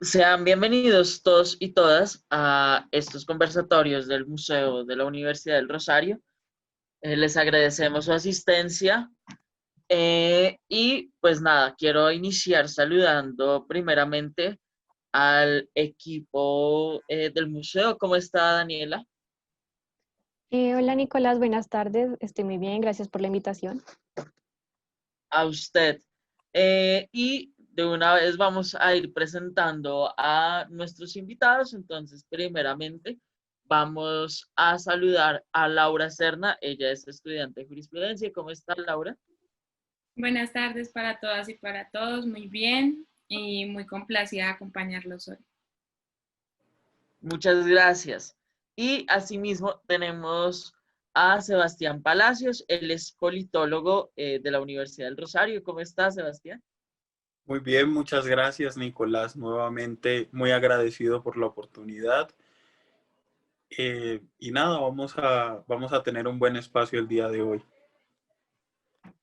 Sean bienvenidos todos y todas a estos conversatorios del Museo de la Universidad del Rosario. Les agradecemos su asistencia y pues nada, quiero iniciar saludando primeramente al equipo del museo. ¿Cómo está Daniela? Hola Nicolás, buenas tardes. Estoy muy bien, gracias por la invitación. A usted. Y de una vez vamos a ir presentando a nuestros invitados. Entonces, primeramente, vamos a saludar a Laura Serna. Ella es estudiante de jurisprudencia. ¿Cómo está, Laura? Buenas tardes para todas y para todos, muy bien y muy complacida de acompañarlos hoy. Muchas gracias. Y asimismo tenemos a Sebastián Palacios. Él es politólogo de la Universidad del Rosario. ¿Cómo está, Sebastián? Muy bien, muchas gracias, Nicolás. Nuevamente muy agradecido por la oportunidad. Y nada, vamos a tener un buen espacio el día de hoy.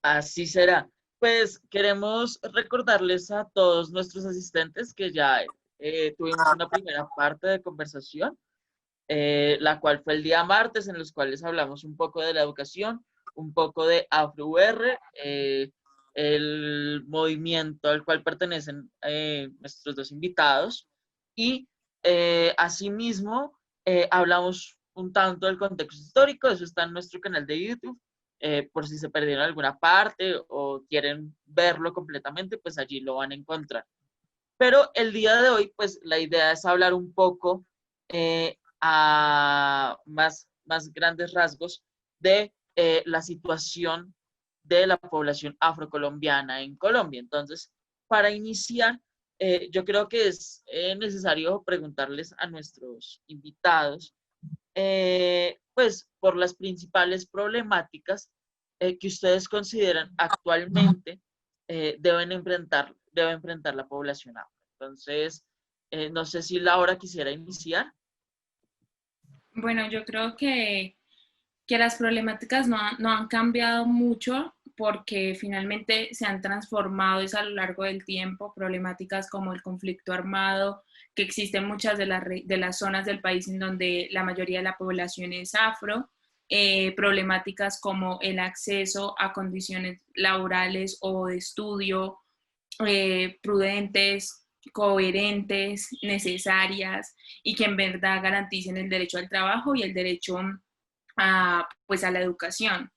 Así será. Pues queremos recordarles a todos nuestros asistentes que ya tuvimos una primera parte de conversación, la cual fue el día martes, en los cuales hablamos un poco de la educación, un poco de AfroUR, el movimiento al cual pertenecen nuestros dos invitados, y asimismo hablamos un tanto del contexto histórico. Eso está en nuestro canal de YouTube. Por si se perdieron alguna parte o quieren verlo completamente, pues allí lo van a encontrar. Pero el día de hoy, pues la idea es hablar un poco a más grandes rasgos de la situación de la población afrocolombiana en Colombia. Entonces, para iniciar, yo creo que es necesario preguntarles a nuestros invitados, pues, por las principales problemáticas que ustedes consideran actualmente debe enfrentar la población afro. Entonces, no sé si Laura quisiera iniciar. Bueno, yo creo que las problemáticas no han cambiado mucho porque finalmente se han transformado es a lo largo del tiempo, problemáticas como el conflicto armado, que existen en muchas de las zonas del país en donde la mayoría de la población es afro, problemáticas como el acceso a condiciones laborales o de estudio prudentes, coherentes, necesarias y que en verdad garanticen el derecho al trabajo y el derecho pues a la educación.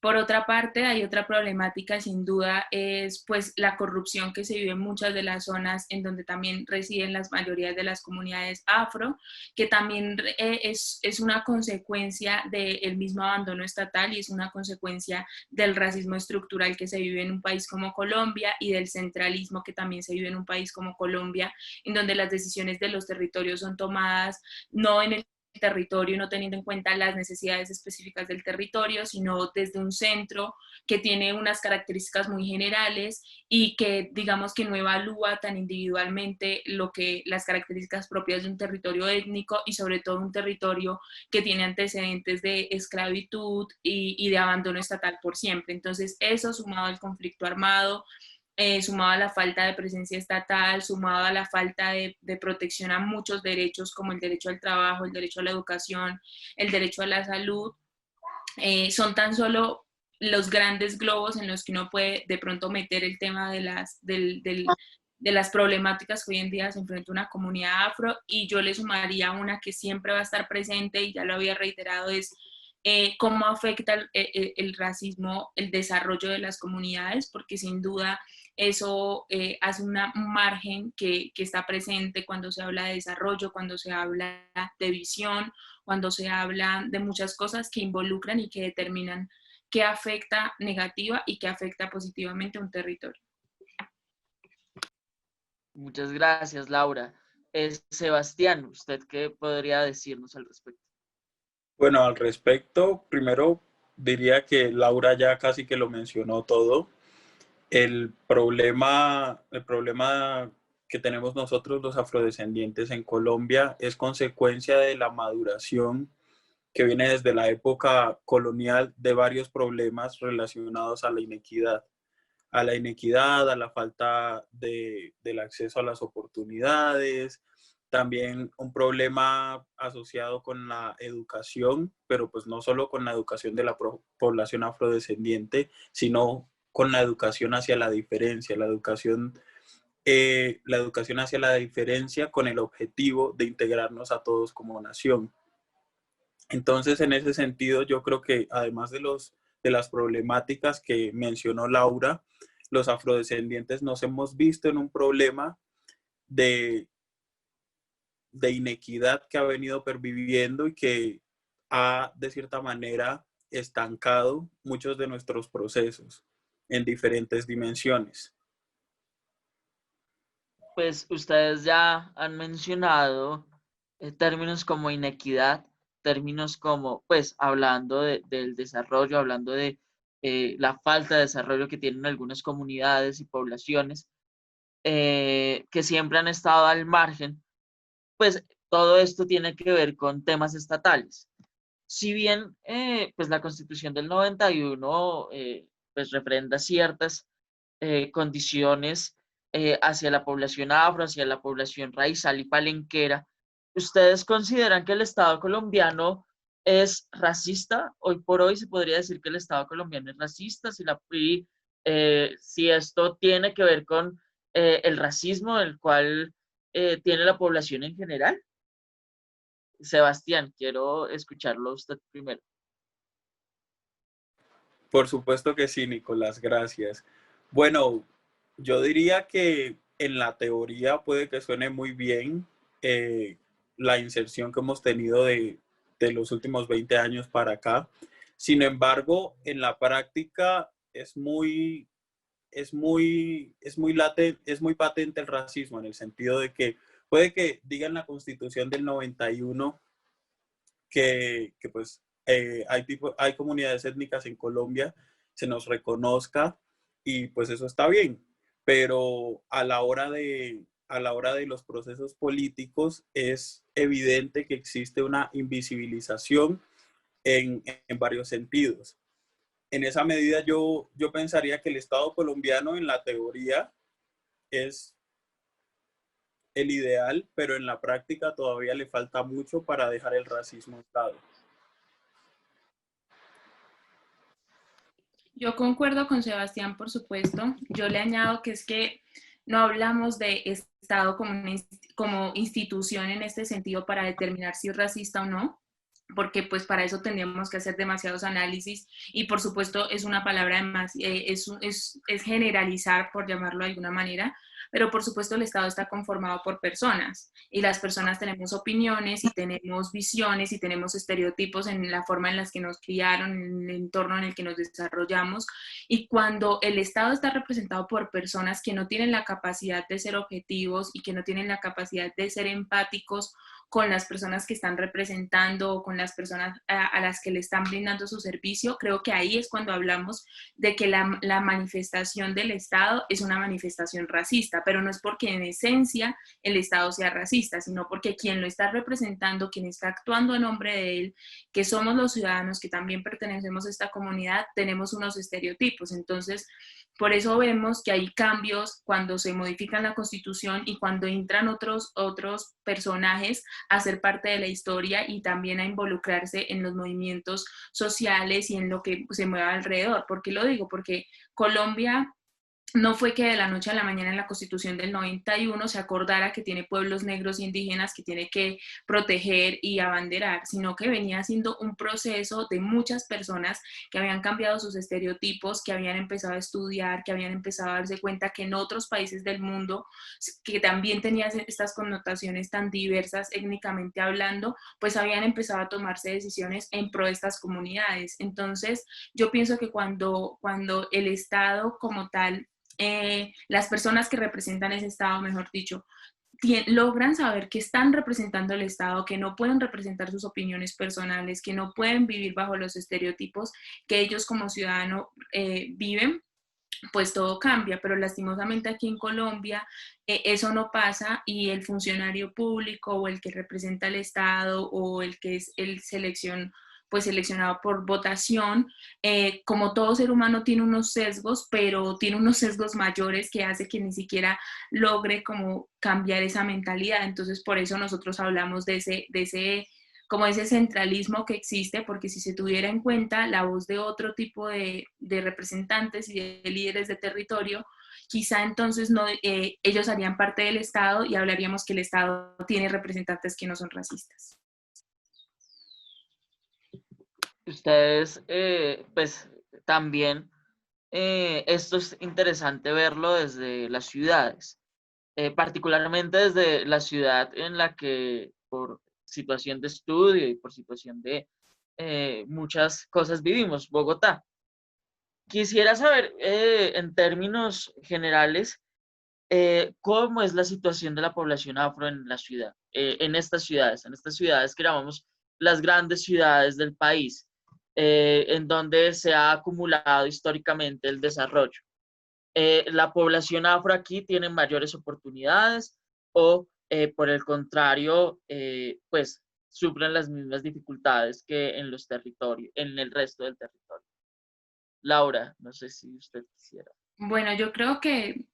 Por otra parte, hay otra problemática, sin duda, es pues la corrupción que se vive en muchas de las zonas en donde también residen las mayorías de las comunidades afro, que también es una consecuencia del mismo abandono estatal y es una consecuencia del racismo estructural que se vive en un país como Colombia y del centralismo que también se vive en un país como Colombia, en donde las decisiones de los territorios son tomadas no en el territorio, no teniendo en cuenta las necesidades específicas del territorio, sino desde un centro que tiene unas características muy generales y que digamos que no evalúa tan individualmente lo que las características propias de un territorio étnico y sobre todo un territorio que tiene antecedentes de esclavitud y de abandono estatal por siempre. Entonces eso sumado al conflicto armado, sumado a la falta de presencia estatal, sumado a la falta de protección a muchos derechos como el derecho al trabajo, el derecho a la educación, el derecho a la salud, son tan solo los grandes globos en los que uno puede de pronto meter el tema de las problemáticas que hoy en día se enfrenta una comunidad afro, y yo le sumaría una que siempre va a estar presente y ya lo había reiterado, es cómo afecta el racismo, el desarrollo de las comunidades, porque sin duda eso hace un margen que está presente cuando se habla de desarrollo, cuando se habla de visión, cuando se habla de muchas cosas que involucran y que determinan qué afecta negativa y qué afecta positivamente a un territorio. Muchas gracias, Laura. Sebastián, ¿usted qué podría decirnos al respecto? Bueno, al respecto, primero diría que Laura ya casi que lo mencionó todo. El problema que tenemos nosotros los afrodescendientes en Colombia es consecuencia de la maduración que viene desde la época colonial de varios problemas relacionados a la inequidad. a la inequidad, a la falta del acceso a las oportunidades, también un problema asociado con la educación, pero pues no solo con la educación de la población afrodescendiente, sino con la educación hacia la diferencia, la educación hacia la diferencia con el objetivo de integrarnos a todos como nación. Entonces, en ese sentido, yo creo que además de las problemáticas que mencionó Laura, los afrodescendientes nos hemos visto en un problema de inequidad que ha venido perviviendo y que ha, de cierta manera, estancado muchos de nuestros procesos en diferentes dimensiones. Pues ustedes ya han mencionado términos como inequidad, términos como, pues hablando del desarrollo, hablando de la falta de desarrollo que tienen algunas comunidades y poblaciones que siempre han estado al margen, pues todo esto tiene que ver con temas estatales. Si bien pues la Constitución del 91 pues refrenda ciertas condiciones hacia la población afro, hacia la población raizal y palenquera, ¿ustedes consideran que el Estado colombiano es racista? Hoy por hoy se podría decir que el Estado colombiano es racista, si esto tiene que ver con el racismo el cual tiene la población en general. Sebastián, quiero escucharlo a usted primero. Por supuesto que sí, Nicolás, gracias. Bueno, yo diría que en la teoría puede que suene muy bien la inserción que hemos tenido de los últimos 20 años para acá. Sin embargo, en la práctica es muy patente el racismo, en el sentido de que puede que digan la Constitución del 91 que pues hay comunidades étnicas en Colombia, se nos reconozca y pues eso está bien, pero a la hora de los procesos políticos es evidente que existe una invisibilización en varios sentidos. En esa medida yo pensaría que el Estado colombiano en la teoría es el ideal, pero en la práctica todavía le falta mucho para dejar el racismo a un lado. Yo concuerdo con Sebastián, por supuesto. Yo le añado que es que no hablamos de Estado como institución en este sentido para determinar si es racista o no, porque pues para eso tendríamos que hacer demasiados análisis y por supuesto es una palabra más, es generalizar, por llamarlo de alguna manera, pero por supuesto el Estado está conformado por personas y las personas tenemos opiniones y tenemos visiones y tenemos estereotipos en la forma en la que nos criaron, en el entorno en el que nos desarrollamos, y cuando el Estado está representado por personas que no tienen la capacidad de ser objetivos y que no tienen la capacidad de ser empáticos con las personas que están representando o con las personas a las que le están brindando su servicio, creo que ahí es cuando hablamos de que la manifestación del Estado es una manifestación racista, pero no es porque en esencia el Estado sea racista, sino porque quien lo está representando, quien está actuando a nombre de él, que somos los ciudadanos que también pertenecemos a esta comunidad, tenemos unos estereotipos. Entonces, por eso vemos que hay cambios cuando se modifica la Constitución y cuando entran otros personajes a ser parte de la historia y también a involucrarse en los movimientos sociales y en lo que se mueva alrededor. ¿Por qué lo digo? Porque Colombia no fue que de la noche a la mañana en la Constitución del 91 se acordara que tiene pueblos negros e indígenas que tiene que proteger y abanderar, sino que venía siendo un proceso de muchas personas que habían cambiado sus estereotipos, que habían empezado a estudiar, que habían empezado a darse cuenta que en otros países del mundo, que también tenían estas connotaciones tan diversas étnicamente hablando, pues habían empezado a tomarse decisiones en pro de estas comunidades. Entonces, yo pienso que cuando el Estado como tal, las personas que representan ese Estado, mejor dicho, logran saber que están representando el Estado, que no pueden representar sus opiniones personales, que no pueden vivir bajo los estereotipos que ellos como ciudadanos viven, pues todo cambia, pero lastimosamente aquí en Colombia eso no pasa y el funcionario público o el que representa al Estado o el que es el selección pues seleccionado por votación. Como todo ser humano tiene unos sesgos, pero tiene unos sesgos mayores que hace que ni siquiera logre como cambiar esa mentalidad. Entonces por eso nosotros hablamos de ese centralismo que existe, porque si se tuviera en cuenta la voz de otro tipo de representantes y de líderes de territorio, quizá entonces no, ellos harían parte del Estado y hablaríamos que el Estado tiene representantes que no son racistas. Ustedes, pues también, esto es interesante verlo desde las ciudades, particularmente desde la ciudad en la que por situación de estudio y por situación de muchas cosas vivimos, Bogotá. Quisiera saber, en términos generales, cómo es la situación de la población afro en la ciudad, en estas ciudades que llamamos las grandes ciudades del país, en donde se ha acumulado históricamente el desarrollo. La población afro aquí tiene mayores oportunidades o, por el contrario, pues sufren las mismas dificultades que en los territorios, en el resto del territorio. Laura, no sé si usted quisiera. Bueno, yo creo que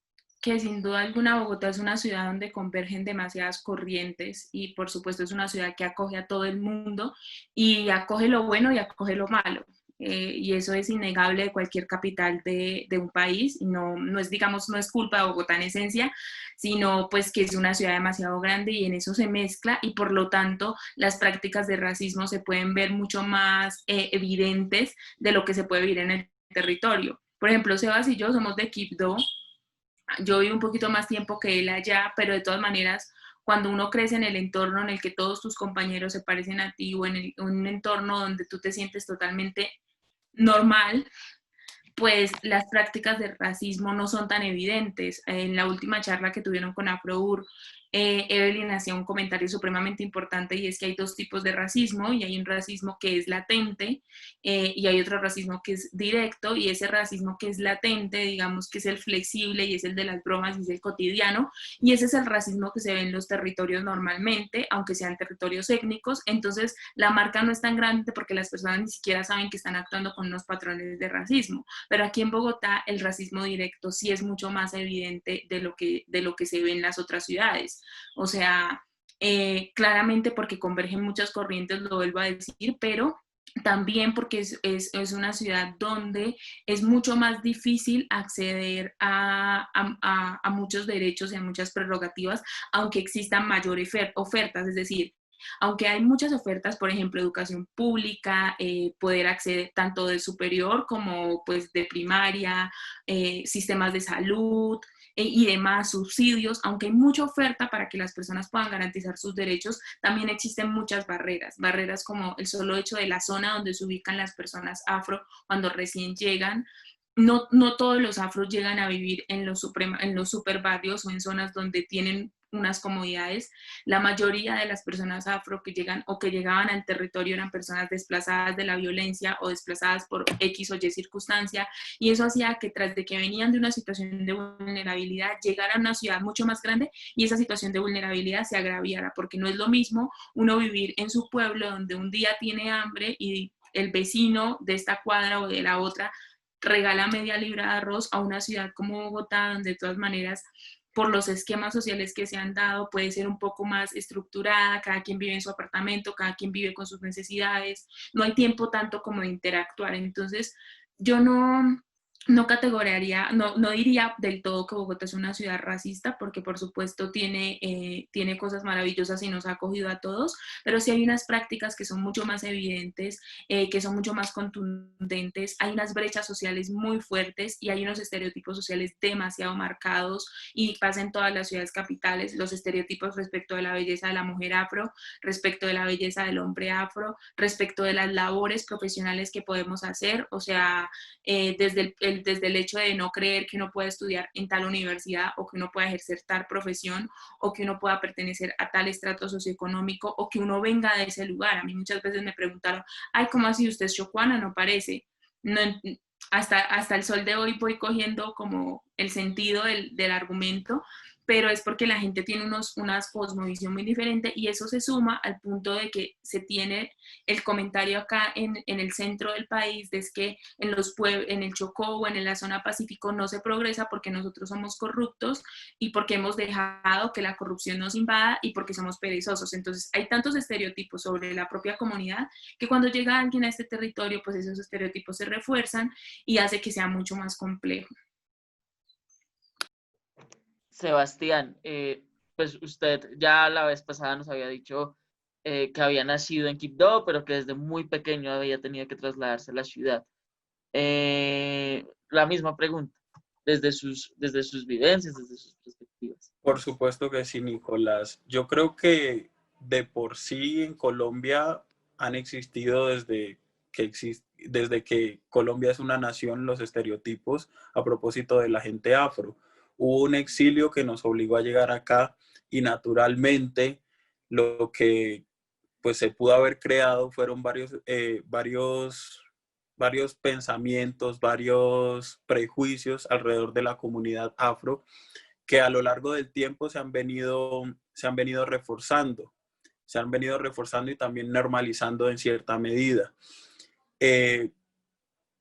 sin duda alguna Bogotá es una ciudad donde convergen demasiadas corrientes y por supuesto es una ciudad que acoge a todo el mundo y acoge lo bueno y acoge lo malo. Y eso es innegable de cualquier capital de un país y no es, digamos, no es culpa de Bogotá en esencia, sino pues que es una ciudad demasiado grande y en eso se mezcla y por lo tanto las prácticas de racismo se pueden ver mucho más evidentes de lo que se puede vivir en el territorio. Por ejemplo, Sebas y yo somos de Quibdó. Yo vivo un poquito más tiempo que él allá, pero de todas maneras, cuando uno crece en el entorno en el que todos tus compañeros se parecen a ti o en un entorno donde tú te sientes totalmente normal, pues las prácticas de racismo no son tan evidentes. En la última charla que tuvieron con AfroUr, Evelyn hacía un comentario supremamente importante y es que hay dos tipos de racismo y hay un racismo que es latente y hay otro racismo que es directo y ese racismo que es latente, digamos que es el flexible y es el de las bromas y es el cotidiano y ese es el racismo que se ve en los territorios normalmente, aunque sean territorios étnicos, entonces la marca no es tan grande porque las personas ni siquiera saben que están actuando con unos patrones de racismo, pero aquí en Bogotá el racismo directo sí es mucho más evidente de lo que se ve en las otras ciudades. O sea, claramente porque convergen muchas corrientes, lo vuelvo a decir, pero también porque es una ciudad donde es mucho más difícil acceder a muchos derechos y a muchas prerrogativas, aunque existan mayores ofertas, es decir, aunque hay muchas ofertas, por ejemplo, educación pública, poder acceder tanto de superior como pues de primaria, sistemas de salud, y demás subsidios, aunque hay mucha oferta para que las personas puedan garantizar sus derechos, también existen muchas barreras como el solo hecho de la zona donde se ubican las personas afro cuando recién llegan. No todos los afros llegan a vivir en los super barrios o en zonas donde tienen unas comodidades. La mayoría de las personas afro que llegan o que llegaban al territorio eran personas desplazadas de la violencia o desplazadas por X o Y circunstancia, y eso hacía que tras de que venían de una situación de vulnerabilidad, llegaran a una ciudad mucho más grande y esa situación de vulnerabilidad se agraviara, porque no es lo mismo uno vivir en su pueblo donde un día tiene hambre y el vecino de esta cuadra o de la otra regala media libra de arroz a una ciudad como Bogotá, donde de todas maneras por los esquemas sociales que se han dado, puede ser un poco más estructurada, cada quien vive en su apartamento, cada quien vive con sus necesidades, no hay tiempo tanto como de interactuar. Entonces, yo no categorizaría, no diría del todo que Bogotá es una ciudad racista, porque por supuesto tiene cosas maravillosas y nos ha acogido a todos, pero sí hay unas prácticas que son mucho más evidentes, que son mucho más contundentes, hay unas brechas sociales muy fuertes y hay unos estereotipos sociales demasiado marcados y pasa en todas las ciudades capitales, los estereotipos respecto de la belleza de la mujer afro, respecto de la belleza del hombre afro, respecto de las labores profesionales que podemos hacer, o sea, desde el hecho de no creer que uno pueda estudiar en tal universidad o que uno pueda ejercer tal profesión o que uno pueda pertenecer a tal estrato socioeconómico o que uno venga de ese lugar. A mí muchas veces me preguntaron, ay, ¿cómo así usted es chocuana? No parece. No, hasta el sol de hoy voy cogiendo como el sentido del argumento, pero es porque la gente tiene una cosmovisión muy diferente, y eso se suma al punto de que se tiene el comentario acá en el centro del país, de que en el Chocó o en la zona Pacífico no se progresa porque nosotros somos corruptos y porque hemos dejado que la corrupción nos invada y porque somos perezosos. Entonces hay tantos estereotipos sobre la propia comunidad que cuando llega alguien a este territorio, pues esos estereotipos se refuerzan y hace que sea mucho más complejo. Sebastián, pues usted ya la vez pasada nos había dicho que había nacido en Quibdó, pero que desde muy pequeño había tenido que trasladarse a la ciudad. La misma pregunta, desde sus vivencias, desde sus perspectivas. Por supuesto que sí, Nicolás. Yo creo que de por sí en Colombia han existido desde que Colombia es una nación los estereotipos a propósito de la gente afro. Hubo un exilio que nos obligó a llegar acá y naturalmente lo que pues se pudo haber creado fueron varios pensamientos, varios prejuicios alrededor de la comunidad afro que a lo largo del tiempo se han venido reforzando y también normalizando en cierta medida.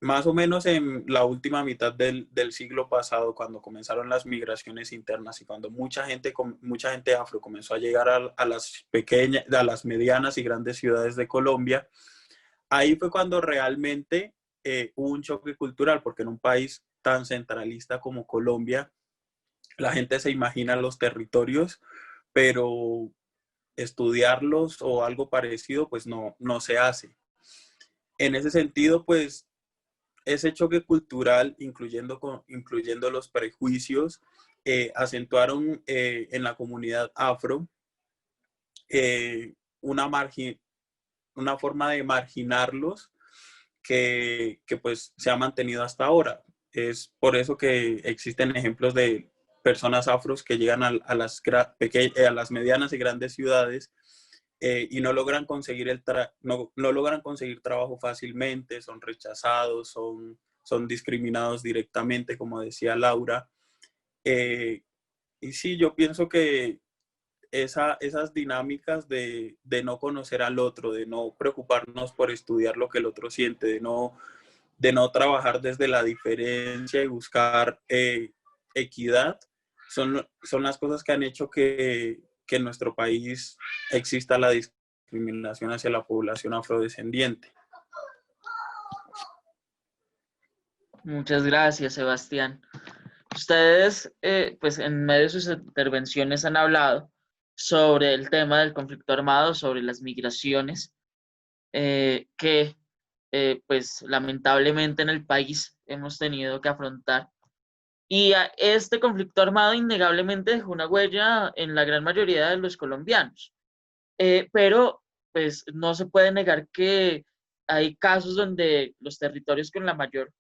Más o menos en la última mitad del siglo pasado, cuando comenzaron las migraciones internas y cuando mucha gente afro comenzó a llegar a las medianas y grandes ciudades de Colombia, ahí fue cuando realmente hubo un choque cultural, porque en un país tan centralista como Colombia, la gente se imagina los territorios, pero estudiarlos o algo parecido, pues no se hace. En ese sentido, pues, ese choque cultural, incluyendo los prejuicios, acentuaron en la comunidad afro una forma de marginarlos que pues se ha mantenido hasta ahora. Es por eso que existen ejemplos de personas afros que llegan a las medianas y grandes ciudades y no logran conseguir no logran conseguir trabajo fácilmente, son rechazados, son discriminados directamente, como decía Laura. Y sí, yo pienso que esas dinámicas de no conocer al otro, de no preocuparnos por estudiar lo que el otro siente, de no trabajar desde la diferencia y buscar equidad, son las cosas que han hecho que en nuestro país exista la discriminación hacia la población afrodescendiente. Muchas gracias, Sebastián. Ustedes, pues en medio de sus intervenciones han hablado sobre el tema del conflicto armado, sobre las migraciones que, pues lamentablemente en el país hemos tenido que afrontar. Y este conflicto armado innegablemente dejó una huella en la gran mayoría de los colombianos. Pero pues no se puede negar que hay casos donde los territorios con la mayor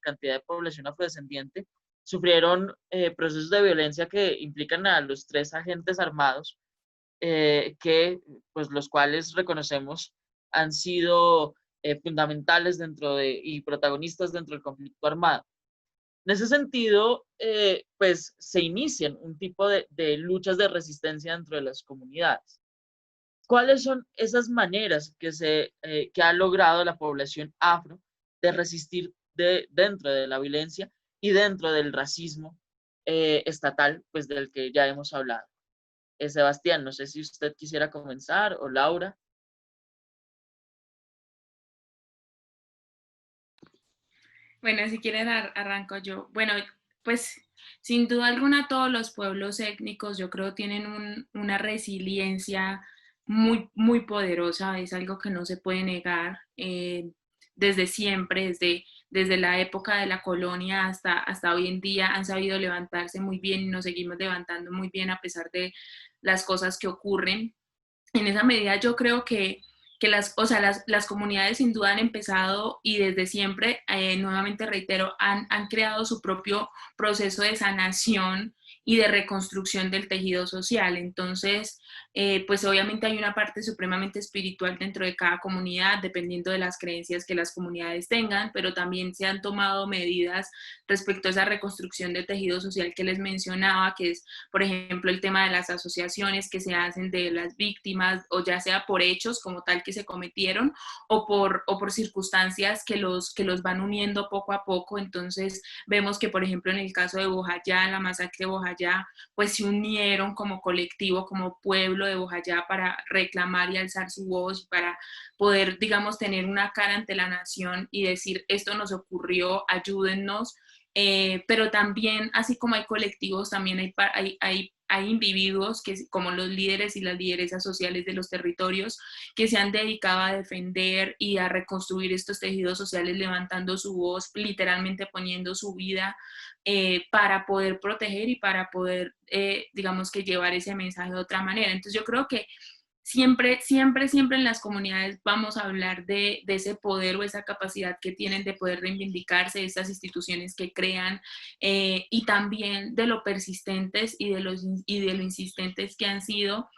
cantidad de población afrodescendiente sufrieron procesos de violencia que implican a los 3 agentes armados, pues los cuales reconocemos han sido fundamentales y protagonistas dentro del conflicto armado. En ese sentido, pues se inician un tipo de luchas de resistencia dentro de las comunidades. ¿Cuáles son esas maneras que ha logrado la población afro de resistir dentro de la violencia y dentro del racismo estatal, pues del que ya hemos hablado? Sebastián, no sé si usted quisiera comenzar, o Laura. Bueno, si quieren arranco yo. Bueno, pues sin duda alguna todos los pueblos étnicos yo creo tienen una resiliencia muy, muy poderosa, es algo que no se puede negar. Desde siempre, desde la época de la colonia hasta hoy en día han sabido levantarse muy bien y nos seguimos levantando muy bien a pesar de las cosas que ocurren. En esa medida yo creo que las comunidades sin duda han empezado y desde siempre, nuevamente reitero, han creado su propio proceso de sanación y de reconstrucción del tejido social. Entonces, pues obviamente hay una parte supremamente espiritual dentro de cada comunidad, dependiendo de las creencias que las comunidades tengan, pero también se han tomado medidas respecto a esa reconstrucción del tejido social que les mencionaba, que es, por ejemplo, el tema de las asociaciones que se hacen de las víctimas, o ya sea por hechos como tal que se cometieron, o por circunstancias que los van uniendo poco a poco. Entonces, vemos que, por ejemplo, en el caso de Bojayá, la masacre de Bojayá, pues se unieron como colectivo, como pueblo de Bojayá para reclamar y alzar su voz, para poder, digamos, tener una cara ante la nación y decir, esto nos ocurrió, ayúdennos. Pero también, así como hay colectivos, también hay individuos, que, como los líderes y las lideresas sociales de los territorios, que se han dedicado a defender y a reconstruir estos tejidos sociales, levantando su voz, literalmente poniendo su vida para poder proteger y para poder, digamos, que llevar ese mensaje de otra manera. Entonces yo creo que siempre en las comunidades vamos a hablar de ese poder o esa capacidad que tienen de poder reivindicarse, de estas instituciones que crean, y también de lo persistentes y de lo insistentes que han sido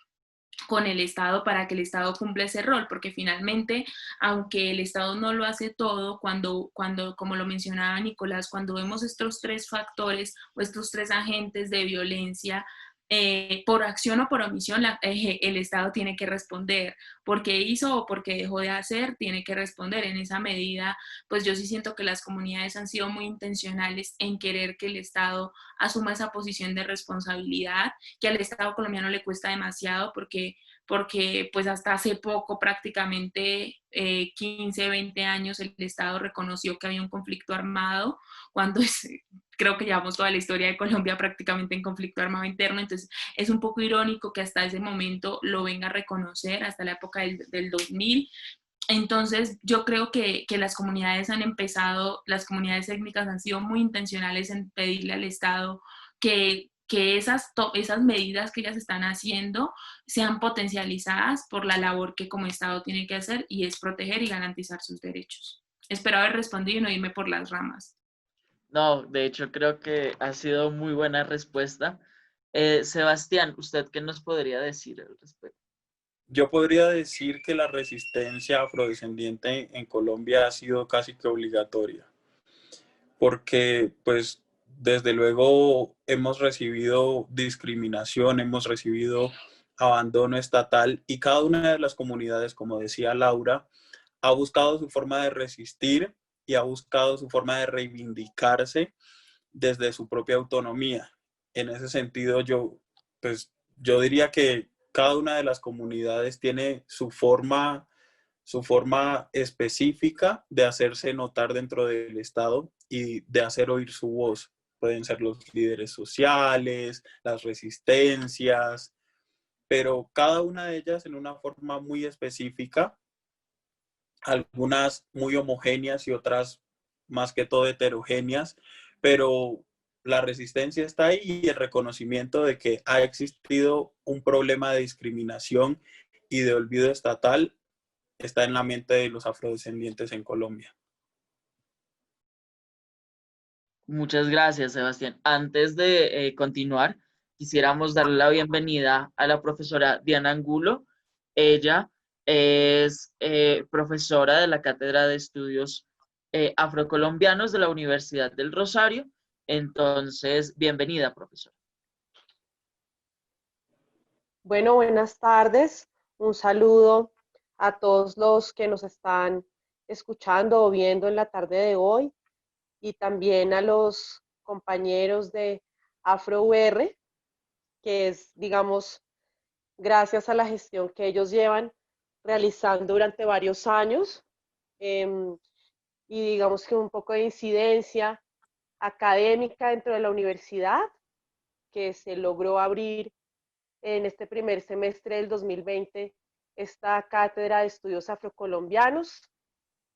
con el Estado para que el Estado cumpla ese rol, porque finalmente, aunque el Estado no lo hace todo, cuando como lo mencionaba Nicolás, cuando vemos estos tres factores o estos tres agentes de violencia, por acción o por omisión, el Estado tiene que responder. Porque hizo o porque dejó de hacer, tiene que responder. En esa medida, pues yo sí siento que las comunidades han sido muy intencionales en querer que el Estado asuma esa posición de responsabilidad, que al Estado colombiano le cuesta demasiado porque pues hasta hace poco, prácticamente 15, 20 años, el Estado reconoció que había un conflicto armado, cuando creo que llevamos toda la historia de Colombia prácticamente en conflicto armado interno. Entonces es un poco irónico que hasta ese momento lo venga a reconocer, hasta la época del 2000. Entonces, yo creo que las comunidades han empezado, las comunidades étnicas han sido muy intencionales en pedirle al Estado que esas medidas que ellas están haciendo sean potencializadas por la labor que como Estado tiene que hacer, y es proteger y garantizar sus derechos. Espero haber respondido y no irme por las ramas. No, de hecho creo que ha sido muy buena respuesta. Sebastián, ¿usted qué nos podría decir al respecto? Yo podría decir que la resistencia afrodescendiente en Colombia ha sido casi que obligatoria, porque pues desde luego hemos recibido discriminación, hemos recibido abandono estatal, y cada una de las comunidades, como decía Laura, ha buscado su forma de resistir y ha buscado su forma de reivindicarse desde su propia autonomía. En ese sentido, yo diría que cada una de las comunidades tiene su forma específica de hacerse notar dentro del Estado y de hacer oír su voz. Pueden ser los líderes sociales, las resistencias, pero cada una de ellas en una forma muy específica, algunas muy homogéneas y otras más que todo heterogéneas, pero la resistencia está ahí, y el reconocimiento de que ha existido un problema de discriminación y de olvido estatal está en la mente de los afrodescendientes en Colombia. Muchas gracias, Sebastián. Antes de continuar, quisiéramos darle la bienvenida a la profesora Diana Angulo. Ella es profesora de la Cátedra de Estudios Afrocolombianos de la Universidad del Rosario. Entonces, bienvenida, profesora. Bueno, buenas tardes. Un saludo a todos los que nos están escuchando o viendo en la tarde de hoy, y también a los compañeros de AfroUR, que es, digamos, gracias a la gestión que ellos llevan realizando durante varios años, y digamos que un poco de incidencia académica dentro de la universidad, que se logró abrir en este primer semestre del 2020 esta cátedra de estudios afrocolombianos,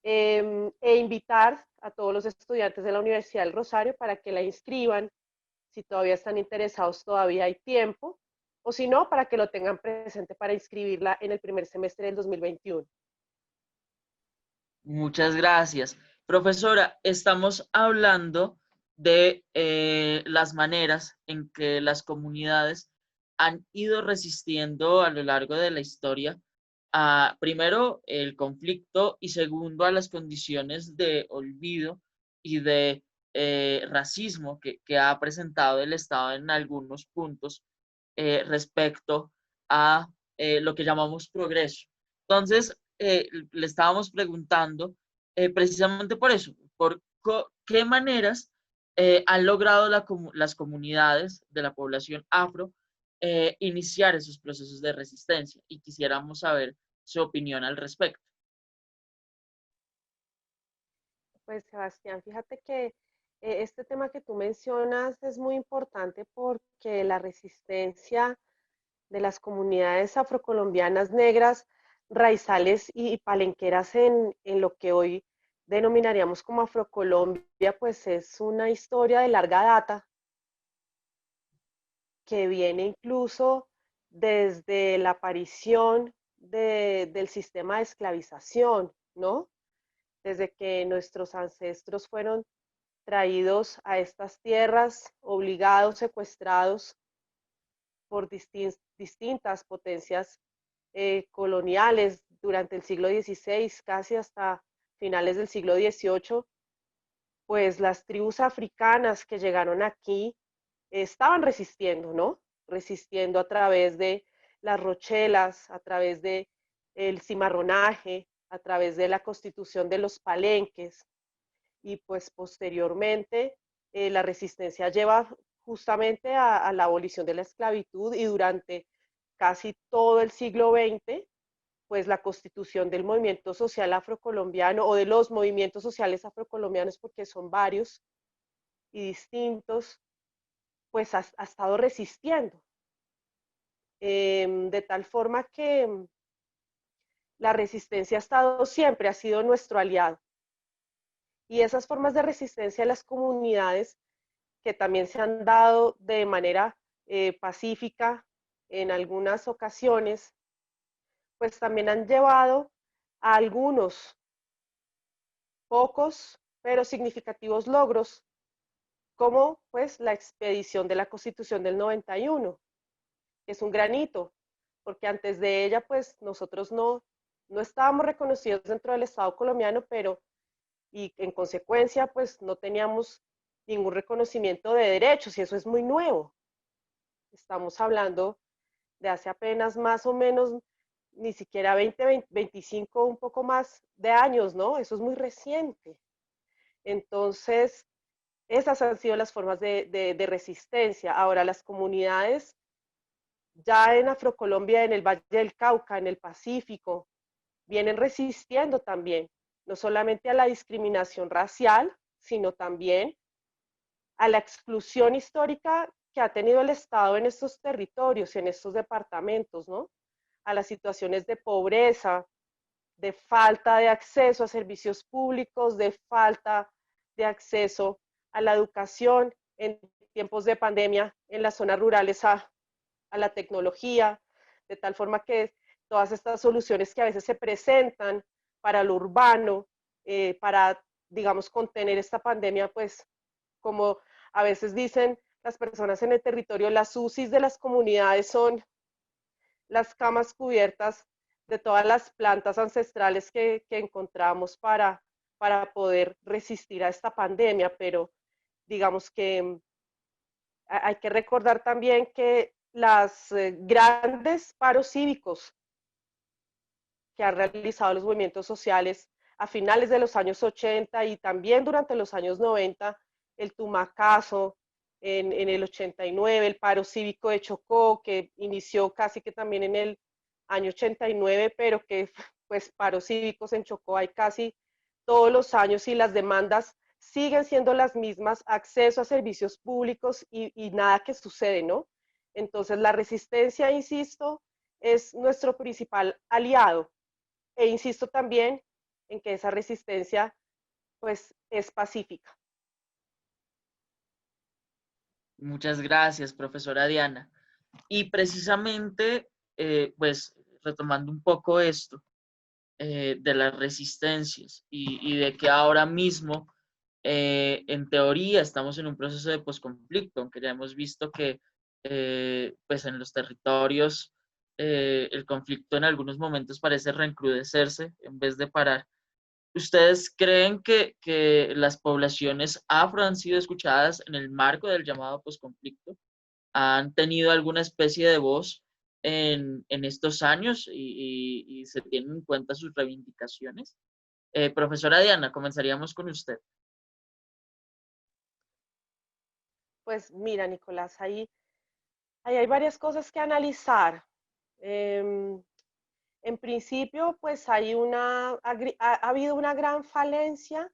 e invitar a todos los estudiantes de la Universidad del Rosario para que la inscriban. Si todavía están interesados, todavía hay tiempo, o si no, para que lo tengan presente para inscribirla en el primer semestre del 2021. Muchas gracias. Profesora, estamos hablando de las maneras en que las comunidades han ido resistiendo a lo largo de la historia a, primero, el conflicto y segundo, a las condiciones de olvido y de racismo que ha presentado el Estado en algunos puntos respecto a lo que llamamos progreso. Entonces, le estábamos preguntando precisamente por eso, por qué maneras han logrado las comunidades de la población afro iniciar esos procesos de resistencia y quisiéramos saber su opinión al respecto. Pues Sebastián, fíjate que este tema que tú mencionas es muy importante porque la resistencia de las comunidades afrocolombianas negras, raizales y palenqueras en lo que hoy denominaríamos como Afrocolombia, pues es una historia de larga data que viene incluso desde la aparición del sistema de esclavización, ¿no? Desde que nuestros ancestros fueron traídos a estas tierras, obligados, secuestrados por distintas potencias coloniales durante el siglo XVI, casi hasta finales del siglo XVIII, pues las tribus africanas que llegaron aquí estaban resistiendo, ¿no? Resistiendo a través de las rochelas, a través de el cimarronaje, a través de la constitución de los palenques, y pues posteriormente la resistencia lleva justamente a la abolición de la esclavitud y durante casi todo el siglo XX, pues la constitución del movimiento social afrocolombiano o de los movimientos sociales afrocolombianos, porque son varios y distintos, pues ha estado resistiendo. De tal forma que la resistencia ha estado siempre, ha sido nuestro aliado. Y esas formas de resistencia a las comunidades que también se han dado de manera pacífica en algunas ocasiones, pues también han llevado a algunos pocos pero significativos logros, como pues la expedición de la Constitución del 91, que es un gran hito, porque antes de ella pues nosotros no estábamos reconocidos dentro del Estado colombiano, pero y en consecuencia pues no teníamos ningún reconocimiento de derechos y eso es muy nuevo. Estamos hablando de hace apenas más o menos ni siquiera 20, 25, un poco más de años, ¿no? Eso es muy reciente. Entonces, esas han sido las formas de resistencia. Ahora, las comunidades ya en Afrocolombia, en el Valle del Cauca, en el Pacífico, vienen resistiendo también, no solamente a la discriminación racial, sino también a la exclusión histórica que ha tenido el Estado en estos territorios, en estos departamentos, ¿no? A las situaciones de pobreza, de falta de acceso a servicios públicos, de falta de acceso a la educación en tiempos de pandemia en las zonas rurales a la tecnología, de tal forma que todas estas soluciones que a veces se presentan para lo urbano, para, digamos, contener esta pandemia, pues, como a veces dicen las personas en el territorio, las UCIs de las comunidades son las camas cubiertas de todas las plantas ancestrales que encontramos para poder resistir a esta pandemia, pero digamos que hay que recordar también que las grandes paros cívicos que han realizado los movimientos sociales a finales de los años 80 y también durante los años 90, el Tumacazo en el 89, el paro cívico de Chocó, que inició casi que también en el año 89, pero que pues paros cívicos en Chocó hay casi todos los años y las demandas siguen siendo las mismas, acceso a servicios públicos y nada que sucede, ¿no? Entonces la resistencia, insisto, es nuestro principal aliado e insisto también en que esa resistencia pues es pacífica. Muchas gracias, profesora Diana. Y precisamente, pues retomando un poco esto de las resistencias y de que ahora mismo En teoría estamos en un proceso de posconflicto, aunque ya hemos visto que pues en los territorios el conflicto en algunos momentos parece reencrudecerse en vez de parar. ¿Ustedes creen que las poblaciones afro han sido escuchadas en el marco del llamado posconflicto? ¿Han tenido alguna especie de voz en estos años y se tienen en cuenta sus reivindicaciones? Profesora Diana, comenzaríamos con usted. Pues mira, Nicolás, ahí hay varias cosas que analizar. En principio, pues ha habido una gran falencia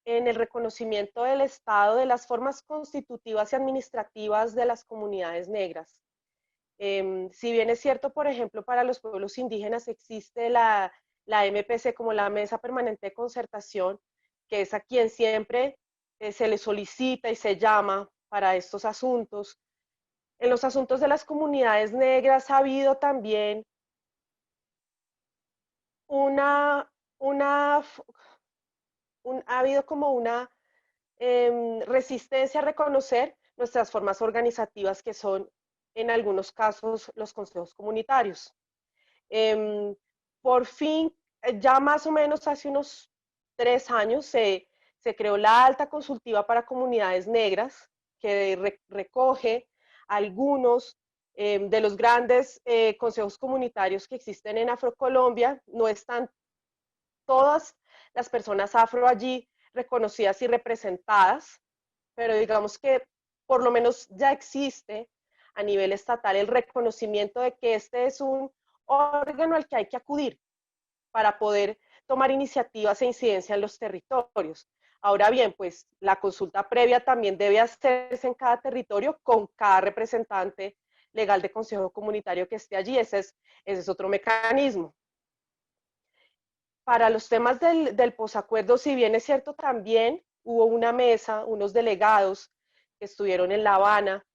en el reconocimiento del Estado de las formas constitutivas y administrativas de las comunidades negras. Si bien es cierto, por ejemplo, para los pueblos indígenas existe la MPC como la Mesa Permanente de Concertación, que es a quien siempre se le solicita y se llama para estos asuntos. En los asuntos de las comunidades negras ha habido también ha habido como una resistencia a reconocer nuestras formas organizativas, que son en algunos casos los consejos comunitarios. Por fin, ya más o menos hace unos 3 años, se creó la Alta Consultiva para Comunidades Negras, que recoge algunos de los grandes consejos comunitarios que existen en Afrocolombia. No están todas las personas afro allí reconocidas y representadas, pero digamos que por lo menos ya existe a nivel estatal el reconocimiento de que este es un órgano al que hay que acudir para poder tomar iniciativas e incidencia en los territorios. Ahora bien, pues la consulta previa también debe hacerse en cada territorio con cada representante legal de consejo comunitario que esté allí. Ese es otro mecanismo. Para los temas del posacuerdo, si bien es cierto, también hubo una mesa, unos delegados que estuvieron en La Habana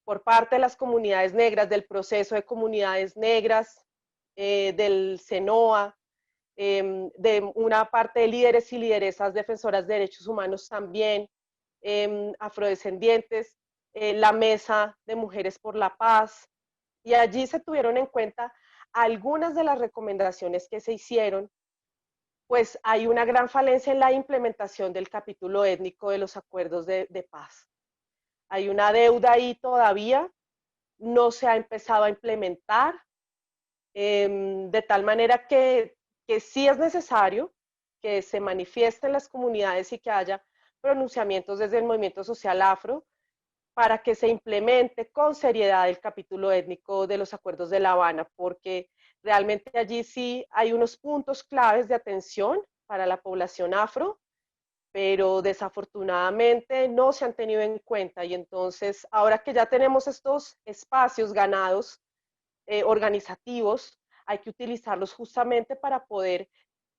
por parte de las comunidades negras, del proceso de comunidades negras, del CENOA, de una parte de líderes y lideresas defensoras de derechos humanos también, afrodescendientes, la Mesa de Mujeres por la Paz, y allí se tuvieron en cuenta algunas de las recomendaciones que se hicieron. Pues hay una gran falencia en la implementación del capítulo étnico de los acuerdos de paz. Hay una deuda ahí todavía, no se ha empezado a implementar, de tal manera que sí es necesario que se manifiesten las comunidades y que haya pronunciamientos desde el movimiento social afro para que se implemente con seriedad el capítulo étnico de los acuerdos de La Habana, porque realmente allí sí hay unos puntos claves de atención para la población afro, pero desafortunadamente no se han tenido en cuenta. Y entonces, ahora que ya tenemos estos espacios ganados organizativos, hay que utilizarlos justamente para poder,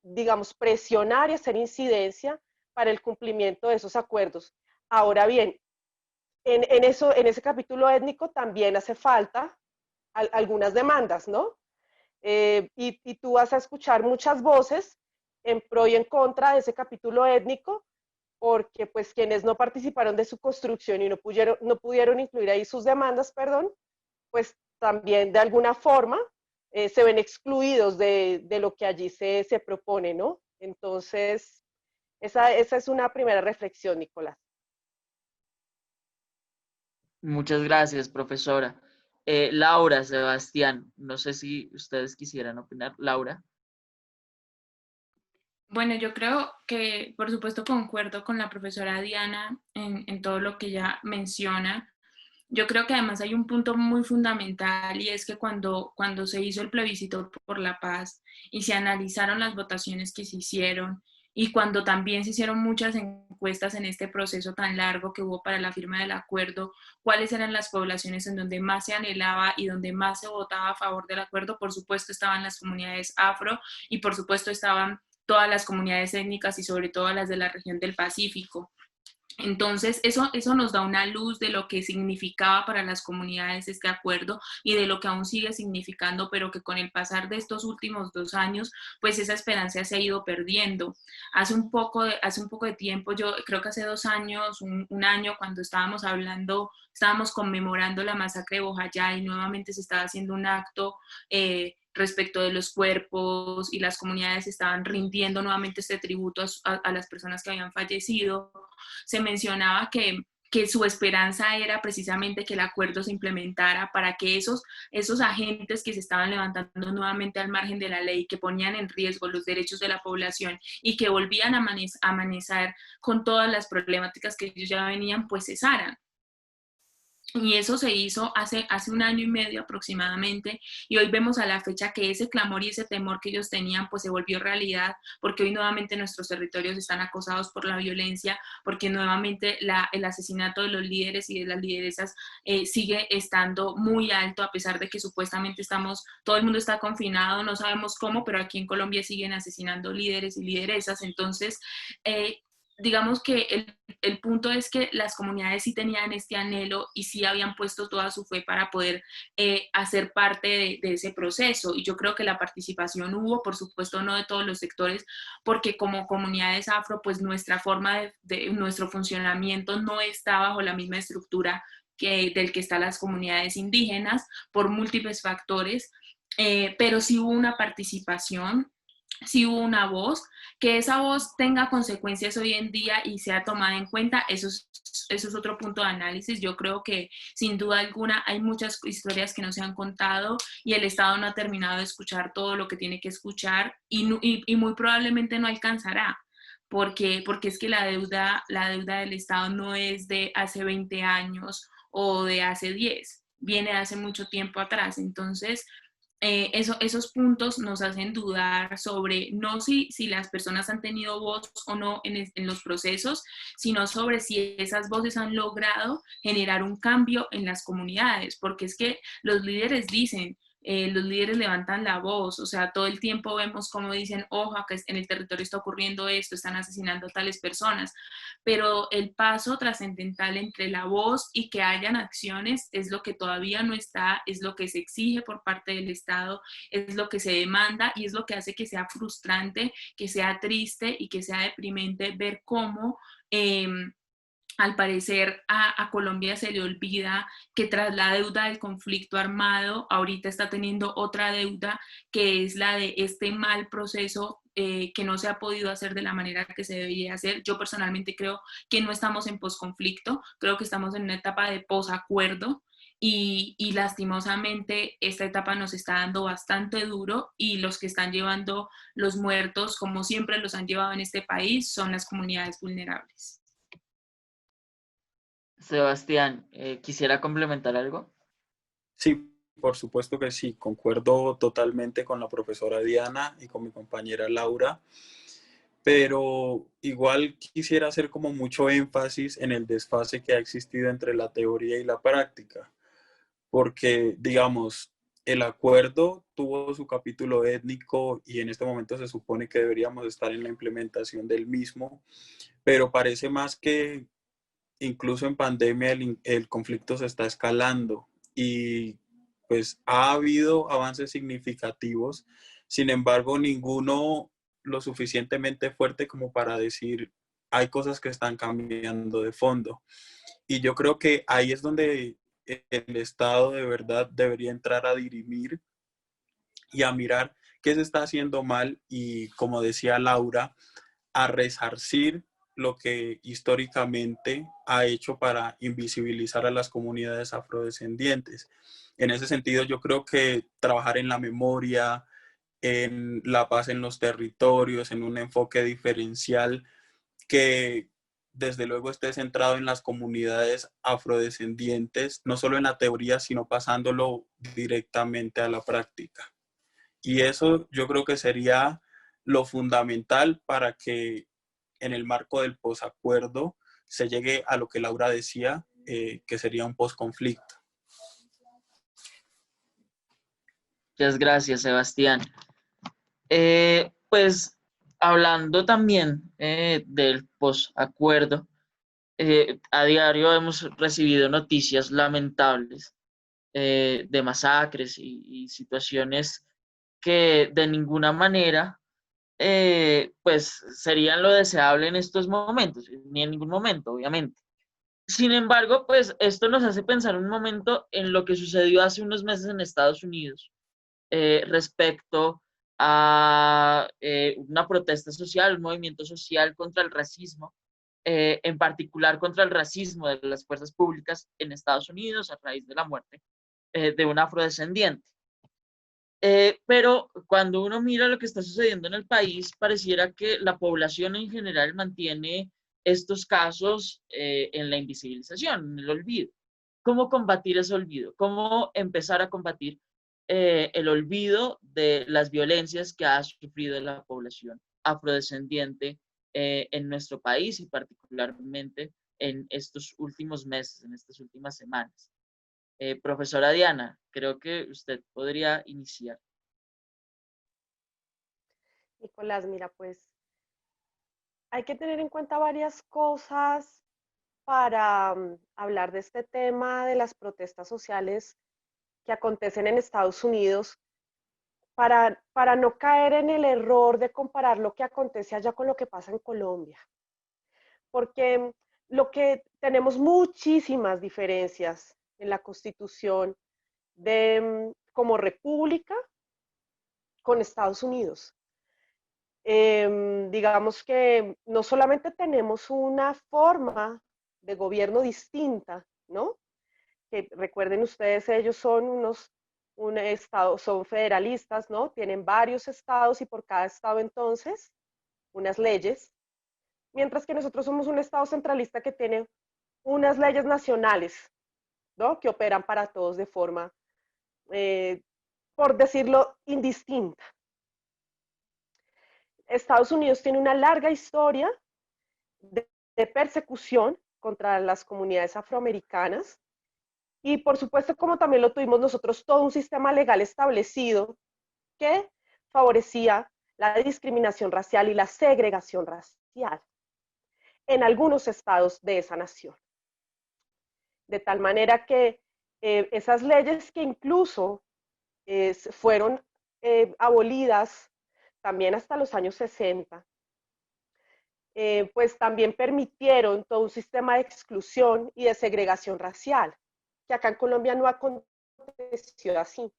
digamos, presionar y hacer incidencia para el cumplimiento de esos acuerdos. Ahora bien, en ese capítulo étnico también hace falta algunas demandas, ¿no? Y tú vas a escuchar muchas voces en pro y en contra de ese capítulo étnico, porque pues quienes no participaron de su construcción y no pudieron incluir ahí sus demandas, perdón, pues también de alguna forma se ven excluidos de lo que allí se propone, ¿no? Entonces, esa es una primera reflexión, Nicolás. Muchas gracias, profesora. Laura, Sebastián, no sé si ustedes quisieran opinar. Laura. Bueno, yo creo que por supuesto concuerdo con la profesora Diana en todo lo que ella menciona. Yo creo que además hay un punto muy fundamental y es que cuando se hizo el plebiscito por la paz y se analizaron las votaciones que se hicieron y cuando también se hicieron muchas encuestas en este proceso tan largo que hubo para la firma del acuerdo, cuáles eran las poblaciones en donde más se anhelaba y donde más se votaba a favor del acuerdo, por supuesto estaban las comunidades afro y por supuesto estaban todas las comunidades étnicas y sobre todo las de la región del Pacífico. Entonces, eso nos da una luz de lo que significaba para las comunidades este acuerdo y de lo que aún sigue significando, pero que con el pasar de estos últimos 2 años, pues esa esperanza se ha ido perdiendo. Hace un poco de tiempo, yo creo que hace 2 años, un año, cuando estábamos conmemorando la masacre de Bojayá y nuevamente se estaba haciendo un acto respecto de los cuerpos y las comunidades estaban rindiendo nuevamente este tributo a las personas que habían fallecido. Se mencionaba que su esperanza era precisamente que el acuerdo se implementara para que esos agentes que se estaban levantando nuevamente al margen de la ley, que ponían en riesgo los derechos de la población y que volvían a amanecer con todas las problemáticas que ellos ya venían, pues cesaran. Y eso se hizo hace 1 año y medio aproximadamente, y hoy vemos a la fecha que ese clamor y ese temor que ellos tenían pues se volvió realidad, porque hoy nuevamente nuestros territorios están acosados por la violencia, porque nuevamente el asesinato de los líderes y de las lideresas sigue estando muy alto, a pesar de que supuestamente todo el mundo está confinado, no sabemos cómo, pero aquí en Colombia siguen asesinando líderes y lideresas. Entonces, digamos que el punto es que las comunidades sí tenían este anhelo y sí habían puesto toda su fe para poder hacer parte de ese proceso. Y yo creo que la participación hubo, por supuesto, no de todos los sectores, porque como comunidades afro, pues nuestra forma nuestro funcionamiento no está bajo la misma estructura del que están las comunidades indígenas, por múltiples factores, pero sí hubo una participación, si hubo una voz, que esa voz tenga consecuencias hoy en día y sea tomada en cuenta, eso es otro punto de análisis. Yo creo que sin duda alguna hay muchas historias que no se han contado y el Estado no ha terminado de escuchar todo lo que tiene que escuchar y muy probablemente no alcanzará. Porque es que la deuda del Estado no es de hace 20 años o de hace 10, viene de hace mucho tiempo atrás. Entonces, esos puntos nos hacen dudar sobre no si las personas han tenido voz o no en los procesos, sino sobre si esas voces han logrado generar un cambio en las comunidades, porque es que los líderes levantan la voz, o sea, todo el tiempo vemos cómo dicen, ojo, que en el territorio está ocurriendo esto, están asesinando a tales personas, pero el paso trascendental entre la voz y que hayan acciones es lo que todavía no está, es lo que se exige por parte del Estado, es lo que se demanda y es lo que hace que sea frustrante, que sea triste y que sea deprimente ver cómo al parecer a Colombia se le olvida que tras la deuda del conflicto armado, ahorita está teniendo otra deuda que es la de este mal proceso que no se ha podido hacer de la manera que se debería hacer. Yo personalmente creo que no estamos en posconflicto, creo que estamos en una etapa de posacuerdo y lastimosamente esta etapa nos está dando bastante duro y los que están llevando los muertos, como siempre los han llevado en este país, son las comunidades vulnerables. Sebastián, ¿quisiera complementar algo? Sí, por supuesto que sí, concuerdo totalmente con la profesora Diana y con mi compañera Laura, pero igual quisiera hacer como mucho énfasis en el desfase que ha existido entre la teoría y la práctica, porque digamos, el acuerdo tuvo su capítulo étnico y en este momento se supone que deberíamos estar en la implementación del mismo, pero parece más que incluso en pandemia el conflicto se está escalando y pues ha habido avances significativos, sin embargo ninguno lo suficientemente fuerte como para decir hay cosas que están cambiando de fondo. Y yo creo que ahí es donde el Estado de verdad debería entrar a dirimir y a mirar qué se está haciendo mal y, como decía Laura, a resarcir lo que históricamente ha hecho para invisibilizar a las comunidades afrodescendientes. En ese sentido, yo creo que trabajar en la memoria, en la paz en los territorios, en un enfoque diferencial que desde luego esté centrado en las comunidades afrodescendientes, no solo en la teoría, sino pasándolo directamente a la práctica. Y eso yo creo que sería lo fundamental para que en el marco del posacuerdo se llegue a lo que Laura decía, que sería un posconflicto. Muchas gracias, Sebastián. Pues hablando también del posacuerdo, A diario hemos recibido noticias lamentables de masacres y situaciones que de ninguna manera pues serían lo deseable en estos momentos, ni en ningún momento, obviamente. Sin embargo, pues esto nos hace pensar un momento en lo que sucedió hace unos meses en Estados Unidos respecto a una protesta social, un movimiento social contra el racismo, en particular contra el racismo de las fuerzas públicas en Estados Unidos a raíz de la muerte de un afrodescendiente. Pero cuando uno mira lo que está sucediendo en el país, pareciera que la población en general mantiene estos casos en la invisibilización, en el olvido. ¿Cómo combatir ese olvido? ¿Cómo empezar a combatir el olvido de las violencias que ha sufrido la población afrodescendiente en nuestro país y particularmente en estos últimos meses, en estas últimas semanas? Profesora Diana, creo que usted podría iniciar. Nicolás, mira, pues hay que tener en cuenta varias cosas para hablar de este tema de las protestas sociales que acontecen en Estados Unidos, para no caer en el error de comparar lo que acontece allá con lo que pasa en Colombia. Porque lo que tenemos muchísimas diferencias en la Constitución de como república con Estados Unidos. Digamos que no solamente tenemos una forma de gobierno distinta, ¿no? Que recuerden ustedes, ellos son un estado, son federalistas, ¿no? Tienen varios estados y por cada estado entonces unas leyes, mientras que nosotros somos un estado centralista que tiene unas leyes nacionales, ¿no? Que operan para todos de forma, por decirlo, indistinta. Estados Unidos tiene una larga historia de persecución contra las comunidades afroamericanas y por supuesto, como también lo tuvimos nosotros, todo un sistema legal establecido que favorecía la discriminación racial y la segregación racial en algunos estados de esa nación. De tal manera que esas leyes que incluso fueron abolidas también hasta los años 60, pues también permitieron todo un sistema de exclusión y de segregación racial, que acá en Colombia no aconteció así.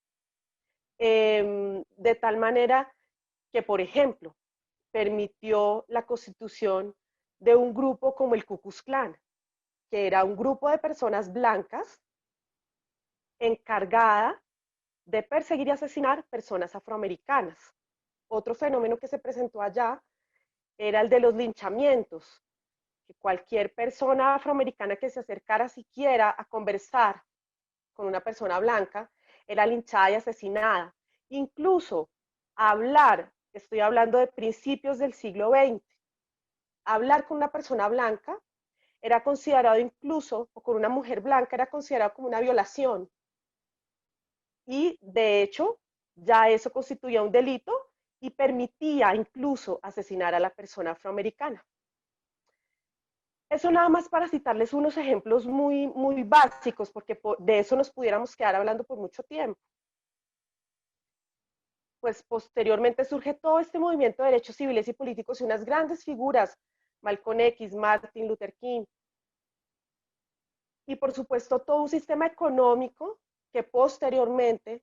De tal manera que, por ejemplo, permitió la constitución de un grupo como el Ku Klux Klan, que era un grupo de personas blancas encargada de perseguir y asesinar personas afroamericanas. Otro fenómeno que se presentó allá era el de los linchamientos, que cualquier persona afroamericana que se acercara siquiera a conversar con una persona blanca era linchada y asesinada. Incluso hablar, estoy hablando de principios del siglo XX, hablar con una persona blanca era considerado incluso, o con una mujer blanca, era considerado como una violación. Y de hecho, ya eso constituía un delito y permitía incluso asesinar a la persona afroamericana. Eso nada más para citarles unos ejemplos muy, muy básicos, porque de eso nos pudiéramos quedar hablando por mucho tiempo. Pues posteriormente surge todo este movimiento de derechos civiles y políticos y unas grandes figuras, Malcolm X, Martin Luther King, y por supuesto todo un sistema económico que posteriormente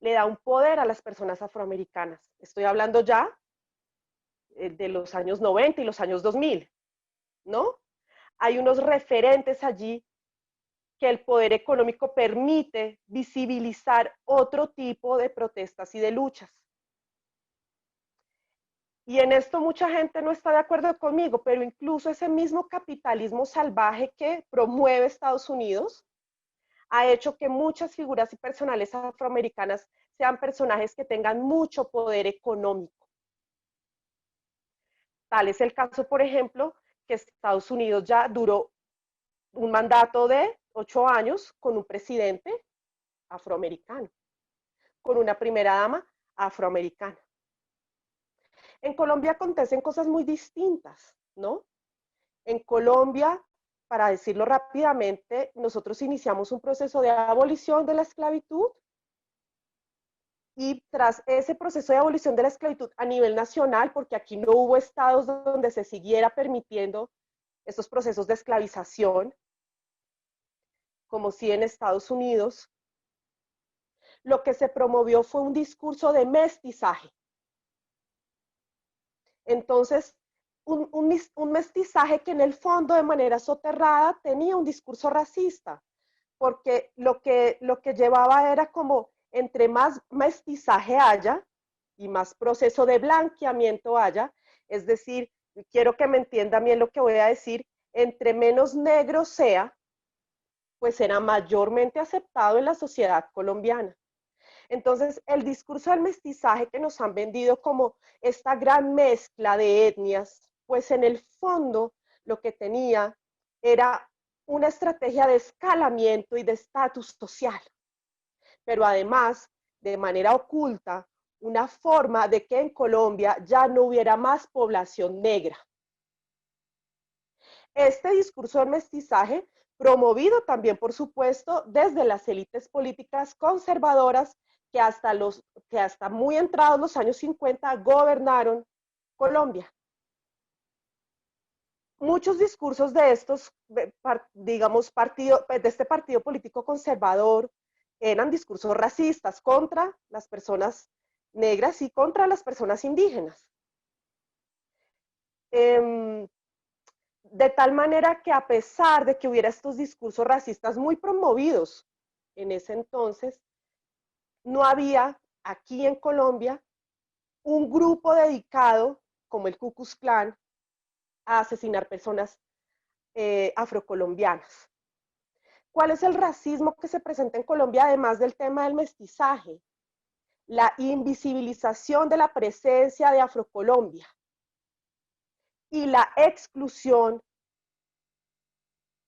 le da un poder a las personas afroamericanas. Estoy hablando ya de los años 90 y los años 2000, ¿no? Hay unos referentes allí que el poder económico permite visibilizar otro tipo de protestas y de luchas. Y en esto mucha gente no está de acuerdo conmigo, pero incluso ese mismo capitalismo salvaje que promueve Estados Unidos ha hecho que muchas figuras y personales afroamericanas sean personajes que tengan mucho poder económico. Tal es el caso, por ejemplo, que Estados Unidos ya duró un mandato de 8 años con un presidente afroamericano, con una primera dama afroamericana. En Colombia acontecen cosas muy distintas, ¿no? En Colombia para decirlo rápidamente, nosotros iniciamos un proceso de abolición de la esclavitud y tras ese proceso de abolición de la esclavitud a nivel nacional, porque aquí no hubo estados donde se siguiera permitiendo estos procesos de esclavización, como sí en Estados Unidos, lo que se promovió fue un discurso de mestizaje. Entonces, un mestizaje que en el fondo, de manera soterrada, tenía un discurso racista, porque lo que llevaba era como, entre más mestizaje haya y más proceso de blanqueamiento haya, es decir, quiero que me entiendan bien lo que voy a decir, entre menos negro sea, pues será mayormente aceptado en la sociedad colombiana. Entonces, el discurso del mestizaje que nos han vendido como esta gran mezcla de etnias, pues en el fondo lo que tenía era una estrategia de escalamiento y de estatus social, pero además, de manera oculta, una forma de que en Colombia ya no hubiera más población negra. Este discurso del mestizaje, promovido también, por supuesto, desde las élites políticas conservadoras que hasta muy entrados los años 50 gobernaron Colombia. Muchos discursos de estos, digamos, de este partido político conservador eran discursos racistas contra las personas negras y contra las personas indígenas. De tal manera que a pesar de que hubiera estos discursos racistas muy promovidos en ese entonces, no había aquí en Colombia un grupo dedicado, como el Ku Klux Klan, a asesinar personas afrocolombianas. ¿Cuál es el racismo que se presenta en Colombia, además del tema del mestizaje? La invisibilización de la presencia de Afrocolombia y la exclusión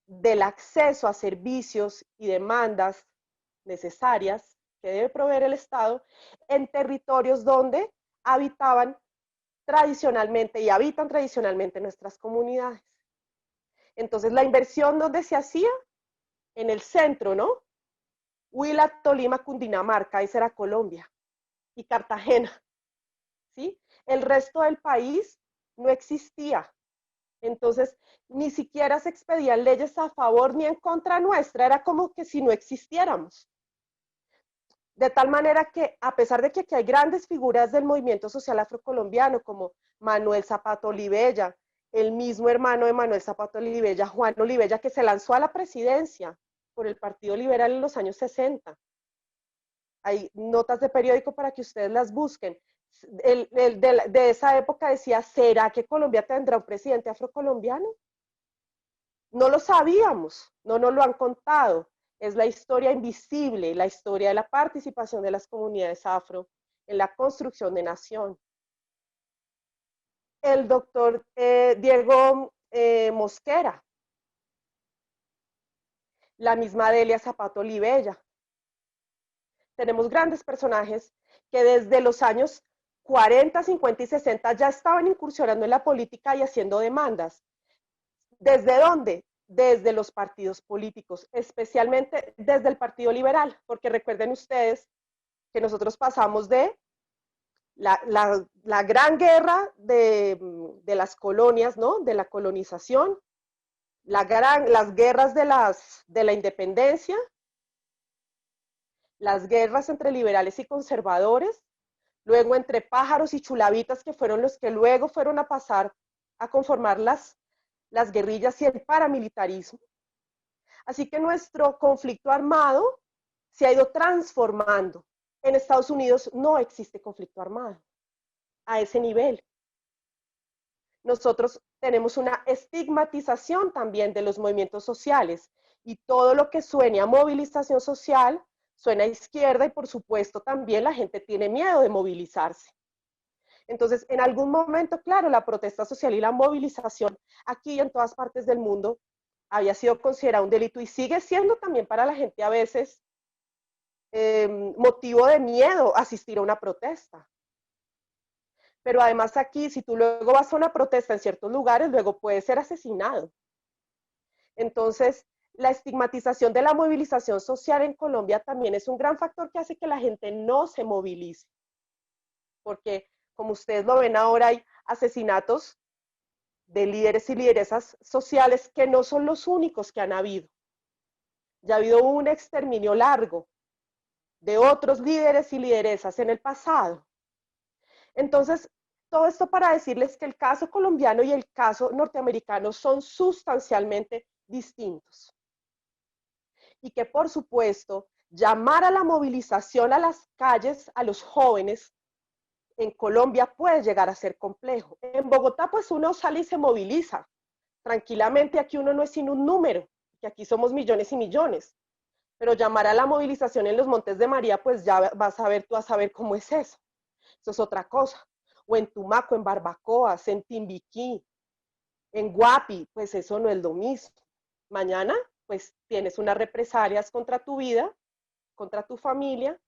del acceso a servicios y demandas necesarias que debe proveer el Estado en territorios donde habitaban tradicionalmente y habitan tradicionalmente nuestras comunidades. Entonces, la inversión donde se hacía, en el centro, ¿no? Huila, Tolima, Cundinamarca, esa era Colombia, y Cartagena, ¿sí? El resto del país no existía. Entonces, ni siquiera se expedían leyes a favor ni en contra nuestra, era como que si no existiéramos. De tal manera que, a pesar de que aquí hay grandes figuras del movimiento social afrocolombiano, como Manuel Zapata Olivella, el mismo hermano de Manuel Zapata Olivella, Juan Olivella, que se lanzó a la presidencia por el Partido Liberal en los años 60. Hay notas de periódico para que ustedes las busquen. De esa época decía, ¿será que Colombia tendrá un presidente afrocolombiano? No lo sabíamos, no nos lo han contado. Es la historia invisible, la historia de la participación de las comunidades afro en la construcción de nación. El doctor Diego Mosquera, la misma Delia Zapata Olivella. Tenemos grandes personajes que desde los años 40, 50 y 60 ya estaban incursionando en la política y haciendo demandas. ¿Desde dónde? Desde los partidos políticos, especialmente desde el Partido Liberal, porque recuerden ustedes que nosotros pasamos de la gran guerra de las colonias, ¿no? De la colonización, las guerras de la independencia, las guerras entre liberales y conservadores, luego entre pájaros y chulavitas, que fueron los que luego fueron a pasar a conformar las guerrillas y el paramilitarismo. Así que nuestro conflicto armado se ha ido transformando. En Estados Unidos no existe conflicto armado a ese nivel. Nosotros tenemos una estigmatización también de los movimientos sociales y todo lo que suene a movilización social suena a izquierda y por supuesto también la gente tiene miedo de movilizarse. Entonces, en algún momento, claro, la protesta social y la movilización aquí y en todas partes del mundo había sido considerado un delito y sigue siendo también para la gente a veces motivo de miedo asistir a una protesta. Pero además aquí, si tú luego vas a una protesta en ciertos lugares, luego puedes ser asesinado. Entonces, la estigmatización de la movilización social en Colombia también es un gran factor que hace que la gente no se movilice. Porque, como ustedes lo ven ahora, hay asesinatos de líderes y lideresas sociales que no son los únicos que han habido. Ya ha habido un exterminio largo de otros líderes y lideresas en el pasado. Entonces, todo esto para decirles que el caso colombiano y el caso norteamericano son sustancialmente distintos. Y que, por supuesto, llamar a la movilización a las calles, a los jóvenes, en Colombia puede llegar a ser complejo. En Bogotá, pues uno sale y se moviliza. Tranquilamente, aquí uno no es sin un número, que aquí somos millones y millones. Pero llamar a la movilización en los Montes de María, pues ya vas a ver, tú vas a ver cómo es eso. Eso es otra cosa. O en Tumaco, en Barbacoas, en Timbiquí, en Guapi, pues eso no es lo mismo. Mañana, pues tienes unas represalias contra tu vida, contra tu familia.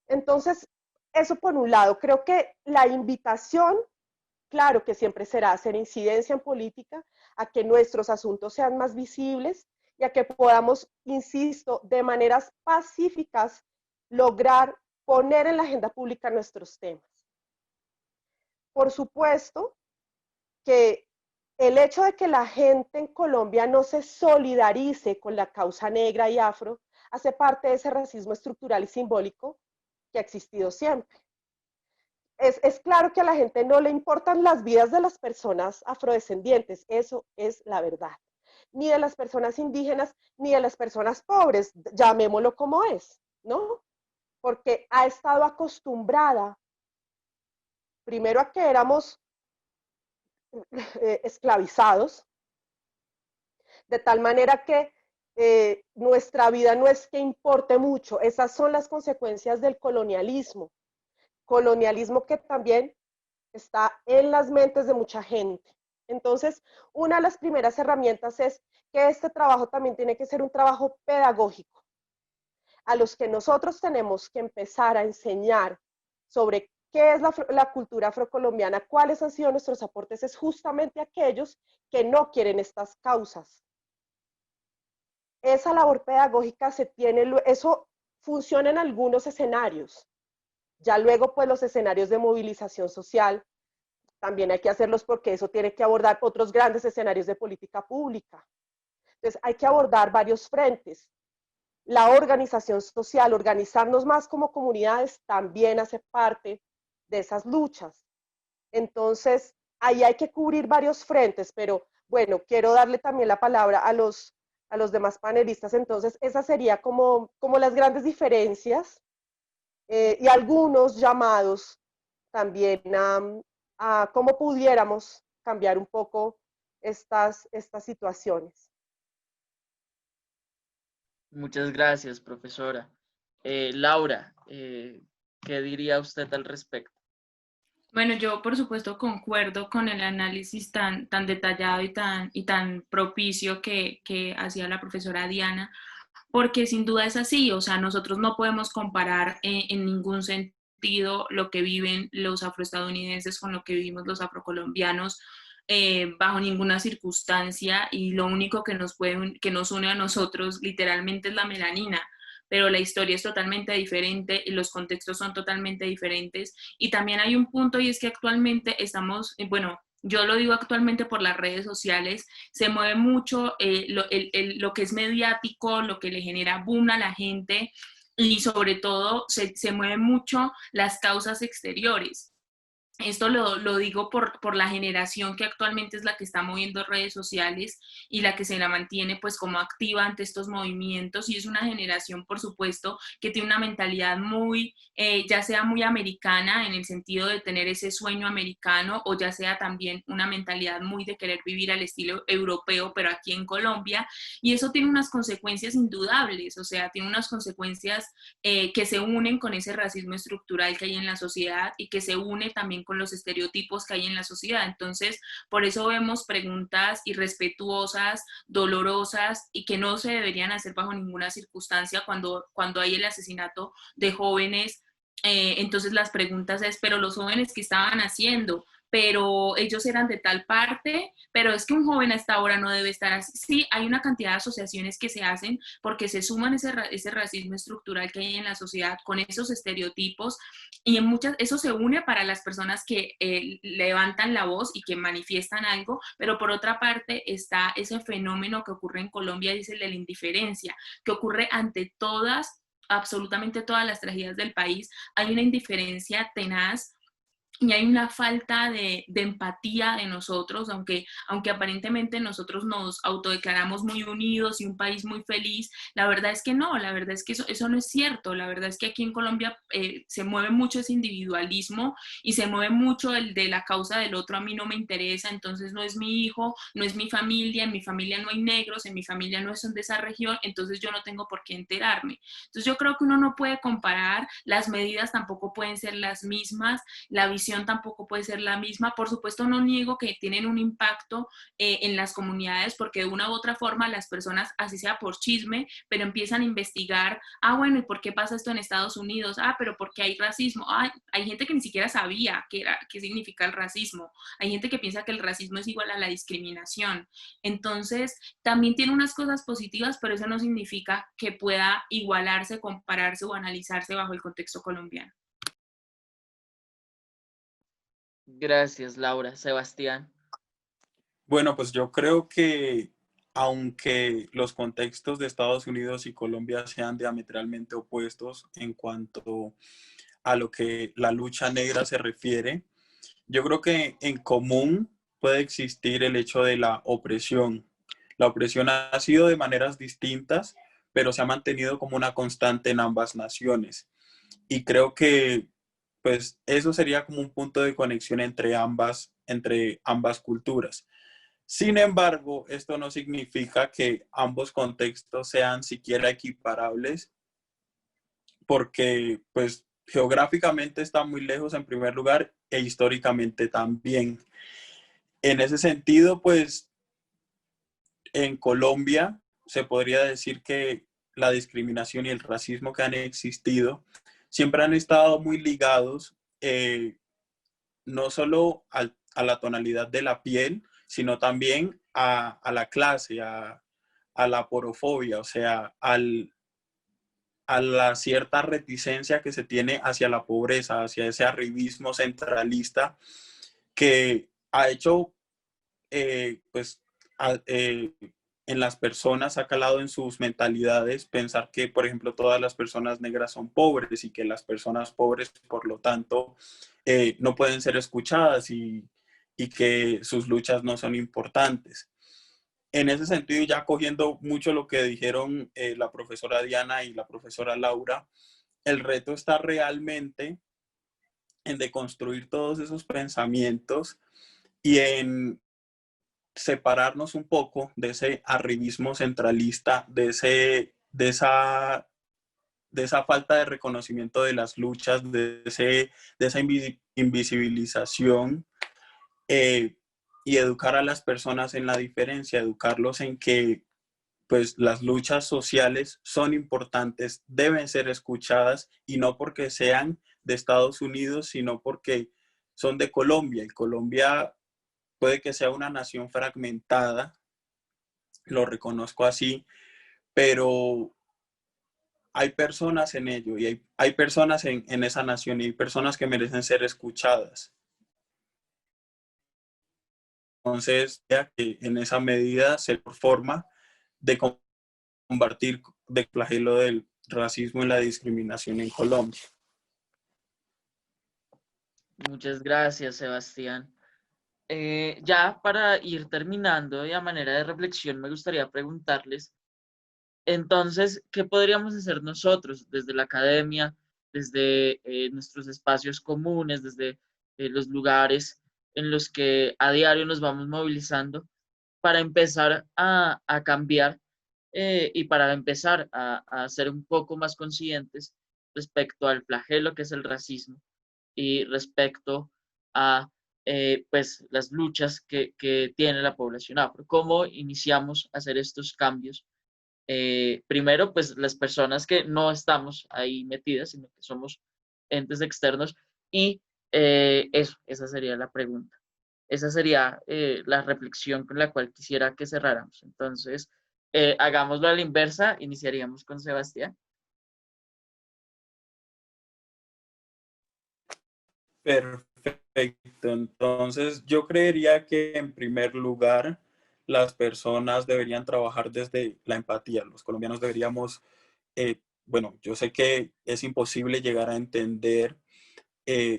Entonces, eso por un lado. Creo que la invitación, claro que siempre será hacer incidencia en política, a que nuestros asuntos sean más visibles y a que podamos, insisto, de maneras pacíficas, lograr poner en la agenda pública nuestros temas. Por supuesto que el hecho de que la gente en Colombia no se solidarice con la causa negra y afro hace parte de ese racismo estructural y simbólico que ha existido siempre. Es claro que a la gente no le importan las vidas de las personas afrodescendientes, eso es la verdad. Ni de las personas indígenas, ni de las personas pobres, llamémoslo como es, ¿no? Porque ha estado acostumbrada, primero a que éramos esclavizados, de tal manera que nuestra vida no es que importe mucho. Esas son las consecuencias del colonialismo que también está en las mentes de mucha gente. Entonces, una de las primeras herramientas es que este trabajo también tiene que ser un trabajo pedagógico, a los que nosotros tenemos que empezar a enseñar sobre qué es la cultura afrocolombiana, cuáles han sido nuestros aportes, es justamente aquellos que no quieren estas causas. Esa labor pedagógica eso funciona en algunos escenarios. Ya luego, pues los escenarios de movilización social, también hay que hacerlos porque eso tiene que abordar otros grandes escenarios de política pública. Entonces, hay que abordar varios frentes. La organización social, organizarnos más como comunidades, también hace parte de esas luchas. Entonces, ahí hay que cubrir varios frentes, pero bueno, quiero darle también la palabra a los demás panelistas. Entonces, esas serían como las grandes diferencias y algunos llamados también a cómo pudiéramos cambiar un poco estas situaciones. Muchas gracias, profesora. Laura, ¿qué diría usted al respecto? Bueno, yo por supuesto concuerdo con el análisis tan detallado y tan propicio que hacía la profesora Diana, porque sin duda es así, o sea, nosotros no podemos comparar en ningún sentido lo que viven los afroestadounidenses con lo que vivimos los afrocolombianos bajo ninguna circunstancia, y lo único que nos une a nosotros literalmente es la melanina, pero la historia es totalmente diferente y los contextos son totalmente diferentes. Y también hay un punto, y es que actualmente estamos, bueno, yo lo digo actualmente por las redes sociales, se mueve mucho lo que es mediático, lo que le genera boom a la gente, y sobre todo se mueven mucho las causas exteriores. Esto lo digo por la generación que actualmente es la que está moviendo redes sociales y la que se la mantiene pues como activa ante estos movimientos, y es una generación por supuesto que tiene una mentalidad muy, ya sea muy americana en el sentido de tener ese sueño americano, o ya sea también una mentalidad muy de querer vivir al estilo europeo pero aquí en Colombia, y eso tiene unas consecuencias indudables, o sea, tiene unas consecuencias que se unen con ese racismo estructural que hay en la sociedad y que se une también con los estereotipos que hay en la sociedad. Entonces, por eso vemos preguntas irrespetuosas, dolorosas, y que no se deberían hacer bajo ninguna circunstancia cuando hay el asesinato de jóvenes. Entonces las preguntas es, pero los jóvenes, ¿qué estaban haciendo? pero ellos eran de tal parte, pero es que un joven a esta hora no debe estar así. Sí, hay una cantidad de asociaciones que se hacen porque se suman ese racismo estructural que hay en la sociedad con esos estereotipos, y en muchas, eso se une para las personas que levantan la voz y que manifiestan algo, pero por otra parte está ese fenómeno que ocurre en Colombia, dice el de la indiferencia, que ocurre ante todas, absolutamente todas las tragedias del país. Hay una indiferencia tenaz y hay una falta de empatía de nosotros, aunque aparentemente nosotros nos autodeclaramos muy unidos y un país muy feliz, la verdad es que no, la verdad es que eso no es cierto. La verdad es que aquí en Colombia se mueve mucho ese individualismo y se mueve mucho el de la causa del otro a mí no me interesa, entonces no es mi hijo, no es mi familia, en mi familia no hay negros, en mi familia no son de esa región, entonces yo no tengo por qué enterarme. Entonces yo creo que uno no puede comparar, las medidas tampoco pueden ser las mismas, la visión tampoco puede ser la misma. Por supuesto, no niego que tienen un impacto en las comunidades, porque de una u otra forma las personas, así sea por chisme, pero empiezan a investigar, bueno, ¿y por qué pasa esto en Estados Unidos? Pero porque hay racismo. Hay gente que ni siquiera sabía qué significa el racismo. Hay gente que piensa que el racismo es igual a la discriminación. Entonces, también tiene unas cosas positivas, pero eso no significa que pueda igualarse, compararse o analizarse bajo el contexto colombiano. Gracias, Laura. Sebastián. Bueno, pues yo creo que aunque los contextos de Estados Unidos y Colombia sean diametralmente opuestos en cuanto a lo que la lucha negra se refiere, yo creo que en común puede existir el hecho de la opresión. La opresión ha sido de maneras distintas, pero se ha mantenido como una constante en ambas naciones. Y creo que pues eso sería como un punto de conexión entre ambas culturas. Sin embargo, esto no significa que ambos contextos sean siquiera equiparables, porque pues geográficamente están muy lejos en primer lugar e históricamente también. En ese sentido, pues en Colombia se podría decir que la discriminación y el racismo que han existido siempre han estado muy ligados no solo a la tonalidad de la piel, sino también a la clase, a la porofobia, o sea, a la cierta reticencia que se tiene hacia la pobreza, hacia ese arribismo centralista que ha hecho, pues, en las personas, ha calado en sus mentalidades pensar que, por ejemplo, todas las personas negras son pobres y que las personas pobres, por lo tanto, no pueden ser escuchadas y que sus luchas no son importantes. En ese sentido, ya cogiendo mucho lo que dijeron la profesora Diana y la profesora Laura, el reto está realmente en deconstruir todos esos pensamientos y en separarnos un poco de ese arribismo centralista, de esa falta de reconocimiento de las luchas, de esa invisibilización, y educar a las personas en la diferencia, educarlos en que pues las luchas sociales son importantes, deben ser escuchadas y no porque sean de Estados Unidos, sino porque son de Colombia. Y Colombia puede que sea una nación fragmentada, lo reconozco así, pero hay personas en ello y hay personas en esa nación y hay personas que merecen ser escuchadas. Entonces, ya que en esa medida se forma de combatir el flagelo del racismo y la discriminación en Colombia. Muchas gracias, Sebastián. Ya para ir terminando y a manera de reflexión, me gustaría preguntarles, entonces, ¿qué podríamos hacer nosotros desde la academia, desde nuestros espacios comunes, desde los lugares en los que a diario nos vamos movilizando para empezar a cambiar y para empezar a ser un poco más conscientes respecto al flagelo que es el racismo y respecto a pues, las luchas que tiene la población afro? ¿Cómo iniciamos a hacer estos cambios? Primero, pues las personas que no estamos ahí metidas, sino que somos entes externos, y esa sería la pregunta. Esa sería la reflexión con la cual quisiera que cerráramos. Entonces, hagámoslo a la inversa, iniciaríamos con Sebastián. Perfecto. Entonces, yo creería que en primer lugar, las personas deberían trabajar desde la empatía. Los colombianos deberíamos, bueno, yo sé que es imposible llegar a entender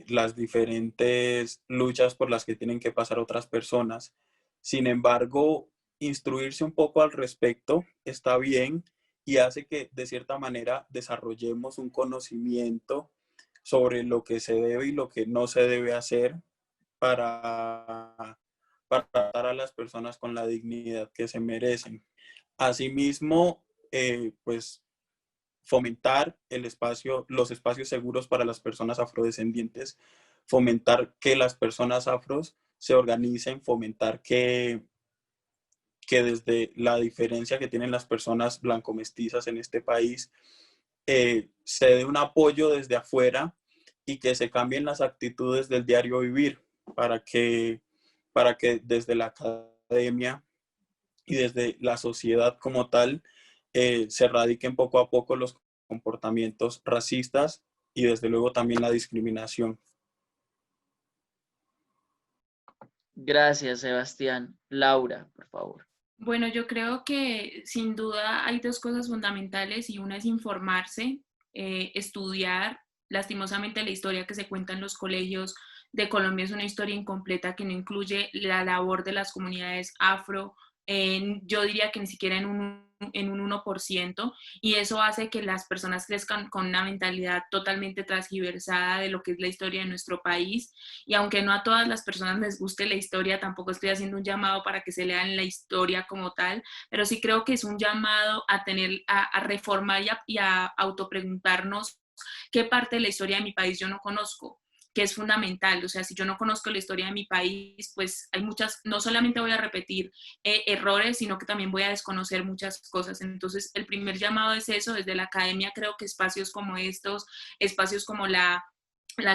las diferentes luchas por las que tienen que pasar otras personas. Sin embargo, instruirse un poco al respecto está bien y hace que de cierta manera desarrollemos un conocimiento sobre lo que se debe y lo que no se debe hacer para, para tratar a las personas con la dignidad que se merecen. Asimismo, pues fomentar los espacios seguros para las personas afrodescendientes, fomentar que las personas afros se organicen, fomentar que desde la diferencia que tienen las personas blanco-mestizas en este país, se dé un apoyo desde afuera y que se cambien las actitudes del diario vivir para que desde la academia y desde la sociedad como tal se erradiquen poco a poco los comportamientos racistas y desde luego también la discriminación. Gracias, Sebastián. Laura, por favor. Bueno, yo creo que sin duda hay dos cosas fundamentales y una es informarse, estudiar. Lastimosamente la historia que se cuenta en los colegios de Colombia es una historia incompleta que no incluye la labor de las comunidades afro, yo diría que ni siquiera en un 1%, y eso hace que las personas crezcan con una mentalidad totalmente transgiversada de lo que es la historia de nuestro país. Y aunque no a todas las personas les guste la historia, tampoco estoy haciendo un llamado para que se lean la historia como tal, pero sí creo que es un llamado a reformar y a autopreguntarnos qué parte de la historia de mi país yo no conozco, que es fundamental. O sea, si yo no conozco la historia de mi país, pues hay muchas, no solamente voy a repetir errores, sino que también voy a desconocer muchas cosas. Entonces, el primer llamado es eso. Desde la academia creo que espacios como estos, espacios como la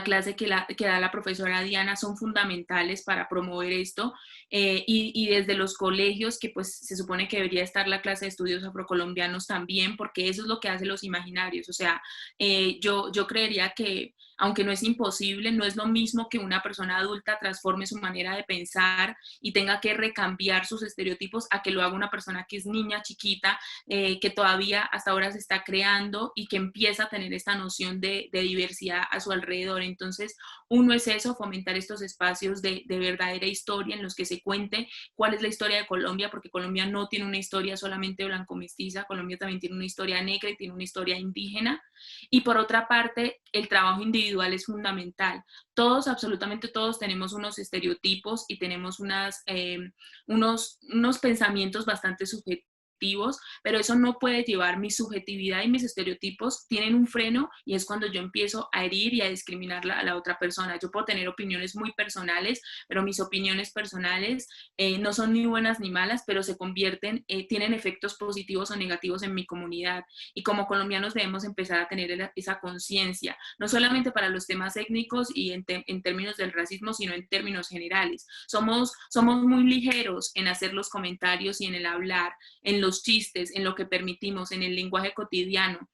clase que da la profesora Diana son fundamentales para promover esto, y desde los colegios, que pues se supone que debería estar la clase de estudios afrocolombianos también, porque eso es lo que hacen los imaginarios. O sea, yo creería que aunque no es imposible, no es lo mismo que una persona adulta transforme su manera de pensar y tenga que recambiar sus estereotipos a que lo haga una persona que es niña, chiquita, que todavía hasta ahora se está creando y que empieza a tener esta noción de diversidad a su alrededor. Entonces, uno es eso, fomentar estos espacios de verdadera historia en los que se cuente cuál es la historia de Colombia, porque Colombia no tiene una historia solamente blanco-mestiza, Colombia también tiene una historia negra y tiene una historia indígena. Y por otra parte, el trabajo individual es fundamental. Todos, absolutamente todos, tenemos unos estereotipos y tenemos unos pensamientos bastante subjetivos, pero eso no puede llevar mi subjetividad, y mis estereotipos tienen un freno, y es cuando yo empiezo a herir y a discriminar a la otra persona. Yo puedo tener opiniones muy personales, pero mis opiniones personales no son ni buenas ni malas, pero se convierten, tienen efectos positivos o negativos en mi comunidad. Y como colombianos debemos empezar a tener esa conciencia, no solamente para los temas étnicos y en términos del racismo, sino en términos generales. Somos muy ligeros en hacer los comentarios y en el hablar, en los chistes, en lo que permitimos, en el lenguaje cotidiano.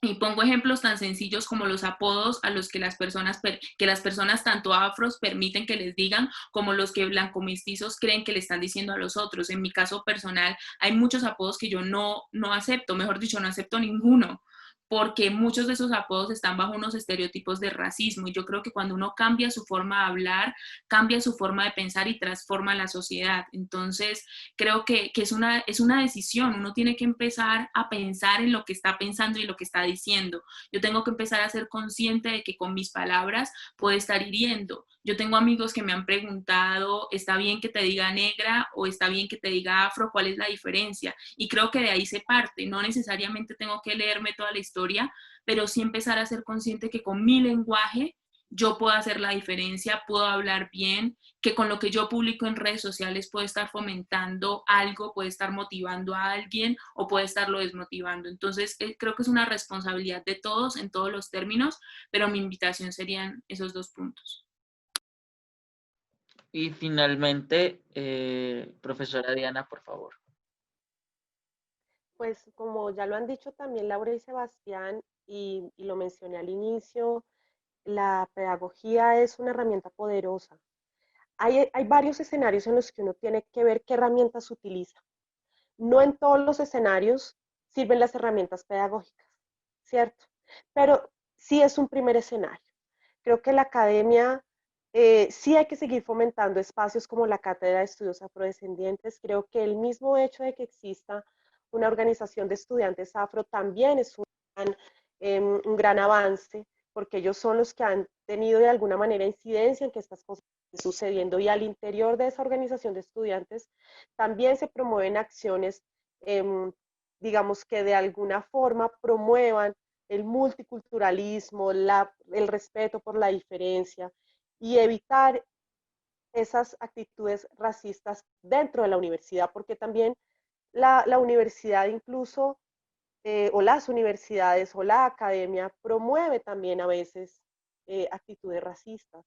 Y pongo ejemplos tan sencillos como los apodos a los que las personas tanto afros permiten que les digan, como los que blanco-mestizos creen que le están diciendo a los otros. En mi caso personal, hay muchos apodos que yo no acepto, mejor dicho, no acepto ninguno, porque muchos de esos apodos están bajo unos estereotipos de racismo. Y yo creo que cuando uno cambia su forma de hablar, cambia su forma de pensar y transforma la sociedad. Entonces, creo que es una decisión. Uno tiene que empezar a pensar en lo que está pensando y lo que está diciendo. Yo tengo que empezar a ser consciente de que con mis palabras puedo estar hiriendo. Yo tengo amigos que me han preguntado, ¿está bien que te diga negra o está bien que te diga afro? ¿Cuál es la diferencia? Y creo que de ahí se parte. No necesariamente tengo que leerme toda la historia, pero sí empezar a ser consciente que con mi lenguaje yo puedo hacer la diferencia, puedo hablar bien, que con lo que yo publico en redes sociales puedo estar fomentando algo, puede estar motivando a alguien o puede estarlo desmotivando. Entonces, creo que es una responsabilidad de todos en todos los términos, pero mi invitación serían esos dos puntos. Y finalmente, profesora Diana, por favor. Pues como ya lo han dicho también Laura y Sebastián, y lo mencioné al inicio, la pedagogía es una herramienta poderosa. Hay varios escenarios en los que uno tiene que ver qué herramientas utiliza. No en todos los escenarios sirven las herramientas pedagógicas, ¿cierto? Pero sí es un primer escenario. Creo que la academia sí hay que seguir fomentando espacios como la Cátedra de Estudios Afrodescendientes. Creo que el mismo hecho de que exista una organización de estudiantes afro también es un gran avance, porque ellos son los que han tenido de alguna manera incidencia en que estas cosas estén sucediendo, y al interior de esa organización de estudiantes también se promueven acciones, digamos, que de alguna forma promuevan el multiculturalismo, el respeto por la diferencia y evitar esas actitudes racistas dentro de la universidad, porque también la universidad incluso, o las universidades o la academia promueve también a veces actitudes racistas.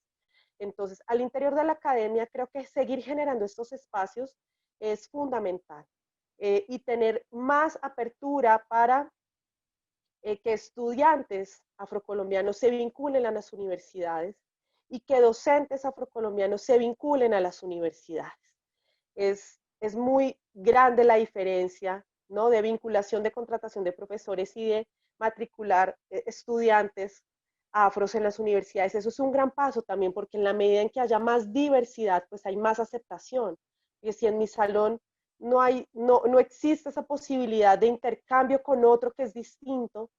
Entonces, al interior de la academia creo que seguir generando estos espacios es fundamental, y tener más apertura para que estudiantes afrocolombianos se vinculen a las universidades y que docentes afrocolombianos se vinculen a las universidades. Es muy grande la diferencia, ¿no?, de vinculación, de contratación de profesores y de matricular estudiantes afros en las universidades. Eso es un gran paso también, porque en la medida en que haya más diversidad, pues hay más aceptación. Y si en mi salón no existe esa posibilidad de intercambio con otro que es distinto,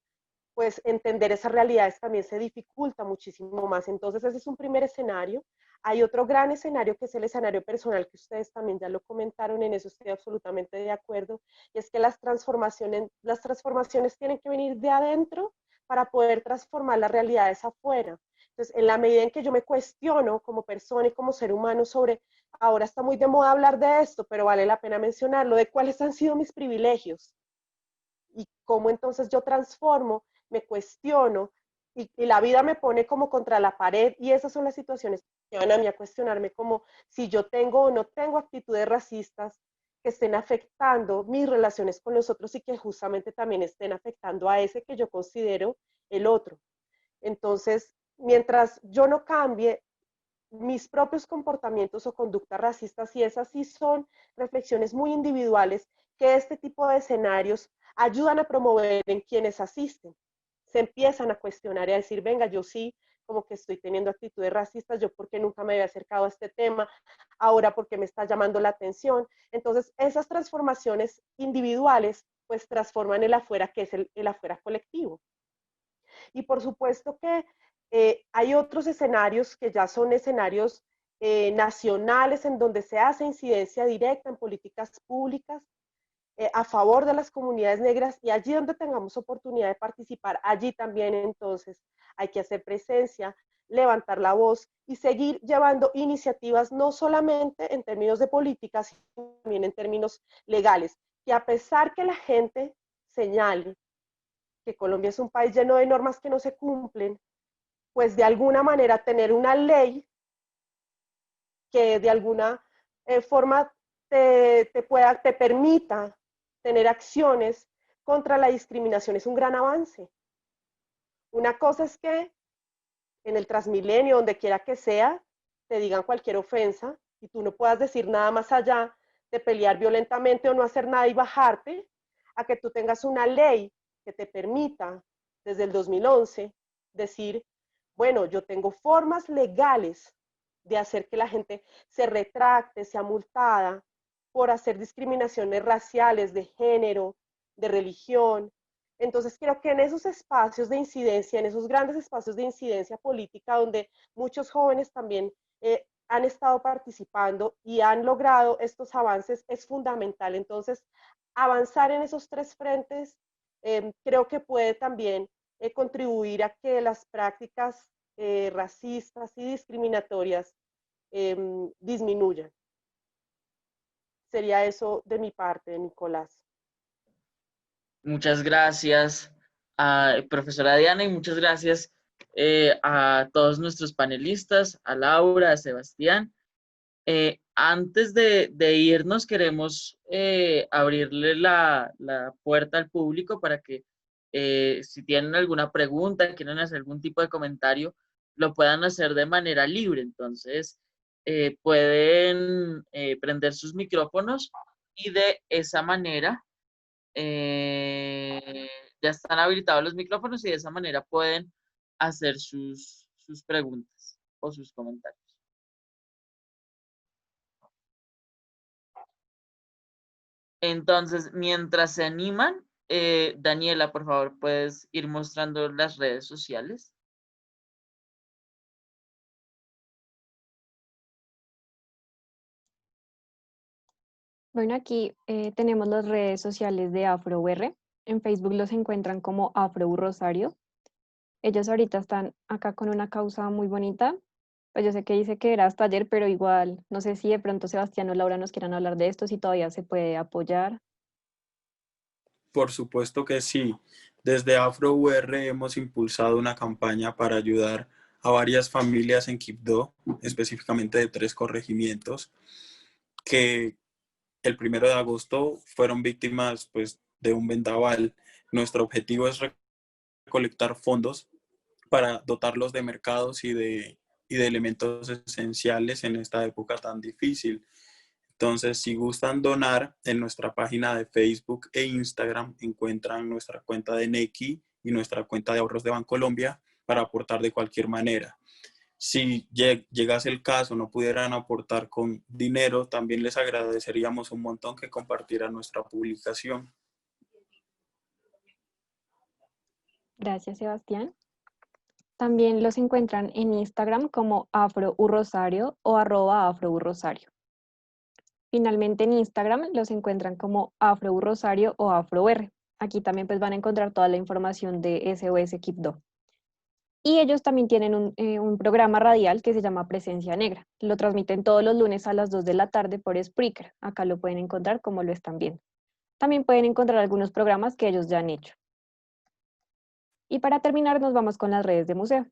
pues entender esas realidades también se dificulta muchísimo más. Entonces ese es un primer escenario. Hay otro gran escenario que es el escenario personal, que ustedes también ya lo comentaron, en eso estoy absolutamente de acuerdo, y es que las transformaciones tienen que venir de adentro para poder transformar las realidades afuera. Entonces, en la medida en que yo me cuestiono como persona y como ser humano sobre, ahora está muy de moda hablar de esto, pero vale la pena mencionarlo, de cuáles han sido mis privilegios y cómo entonces yo transformo, me cuestiono, y la vida me pone como contra la pared, y esas son las situaciones que van a mí a cuestionarme, como si yo tengo o no tengo actitudes racistas que estén afectando mis relaciones con los otros y que justamente también estén afectando a ese que yo considero el otro. Entonces, mientras yo no cambie mis propios comportamientos o conductas racistas, y esas sí son reflexiones muy individuales que este tipo de escenarios ayudan a promover en quienes asisten. Se empiezan a cuestionar y a decir, venga, yo sí, como que estoy teniendo actitudes racistas, yo porque nunca me había acercado a este tema, ahora porque me está llamando la atención. Entonces, esas transformaciones individuales pues transforman el afuera, que es el afuera colectivo. Y por supuesto que hay otros escenarios que ya son escenarios nacionales, en donde se hace incidencia directa en políticas públicas a favor de las comunidades negras, y allí donde tengamos oportunidad de participar, allí también entonces hay que hacer presencia, levantar la voz y seguir llevando iniciativas, no solamente en términos de políticas, sino también en términos legales, que a pesar que la gente señale que Colombia es un país lleno de normas que no se cumplen, pues de alguna manera tener una ley que de alguna forma te permita tener acciones contra la discriminación es un gran avance. Una cosa es que en el Transmilenio, donde quiera que sea, te digan cualquier ofensa y tú no puedas decir nada más allá de pelear violentamente o no hacer nada y bajarte, a que tú tengas una ley que te permita, desde el 2011, decir, bueno, yo tengo formas legales de hacer que la gente se retracte, sea multada por hacer discriminaciones raciales, de género, de religión. Entonces creo que en esos espacios de incidencia, en esos grandes espacios de incidencia política, donde muchos jóvenes también han estado participando y han logrado estos avances, es fundamental. Entonces, avanzar en esos tres frentes creo que puede también contribuir a que las prácticas racistas y discriminatorias disminuyan. Sería eso de mi parte, Nicolás. Muchas gracias, profesora Diana, y muchas gracias a todos nuestros panelistas, a Laura, a Sebastián. Antes de irnos, queremos abrirle la puerta al público para que si tienen alguna pregunta, quieren hacer algún tipo de comentario, lo puedan hacer de manera libre. Entonces, pueden prender sus micrófonos y de esa manera ya están habilitados los micrófonos y de esa manera pueden hacer sus preguntas o sus comentarios. Entonces, mientras se animan, Daniela, por favor, puedes ir mostrando las redes sociales. Bueno, aquí tenemos las redes sociales de AfroUR. En Facebook los encuentran como Afro Rosario. Ellos ahorita están acá con una causa muy bonita. Pues yo sé que dice que era hasta ayer, pero igual, no sé si de pronto Sebastián o Laura nos quieran hablar de esto, si todavía se puede apoyar. Por supuesto que sí. Desde AfroUR hemos impulsado una campaña para ayudar a varias familias en Quibdó, específicamente de 3 corregimientos, que el 1 de agosto fueron víctimas pues, de un vendaval. Nuestro objetivo es recolectar fondos para dotarlos de mercados y de elementos esenciales en esta época tan difícil. Entonces, si gustan donar, en nuestra página de Facebook e Instagram encuentran nuestra cuenta de Nequi y nuestra cuenta de ahorros de Bancolombia para aportar de cualquier manera. Si llegase el caso, no pudieran aportar con dinero, también les agradeceríamos un montón que compartieran nuestra publicación. Gracias, Sebastián. También los encuentran en Instagram como AfroURrosario o @AfroURrosario. Finalmente en Instagram los encuentran como AfroURrosario o AfroR. Aquí también pues van a encontrar toda la información de SOS Quibdó. Y ellos también tienen un programa radial que se llama Presencia Negra. Lo transmiten todos los lunes a las 2 de la tarde por Spreaker. Acá lo pueden encontrar como lo están viendo. También pueden encontrar algunos programas que ellos ya han hecho. Y para terminar nos vamos con las redes de museo.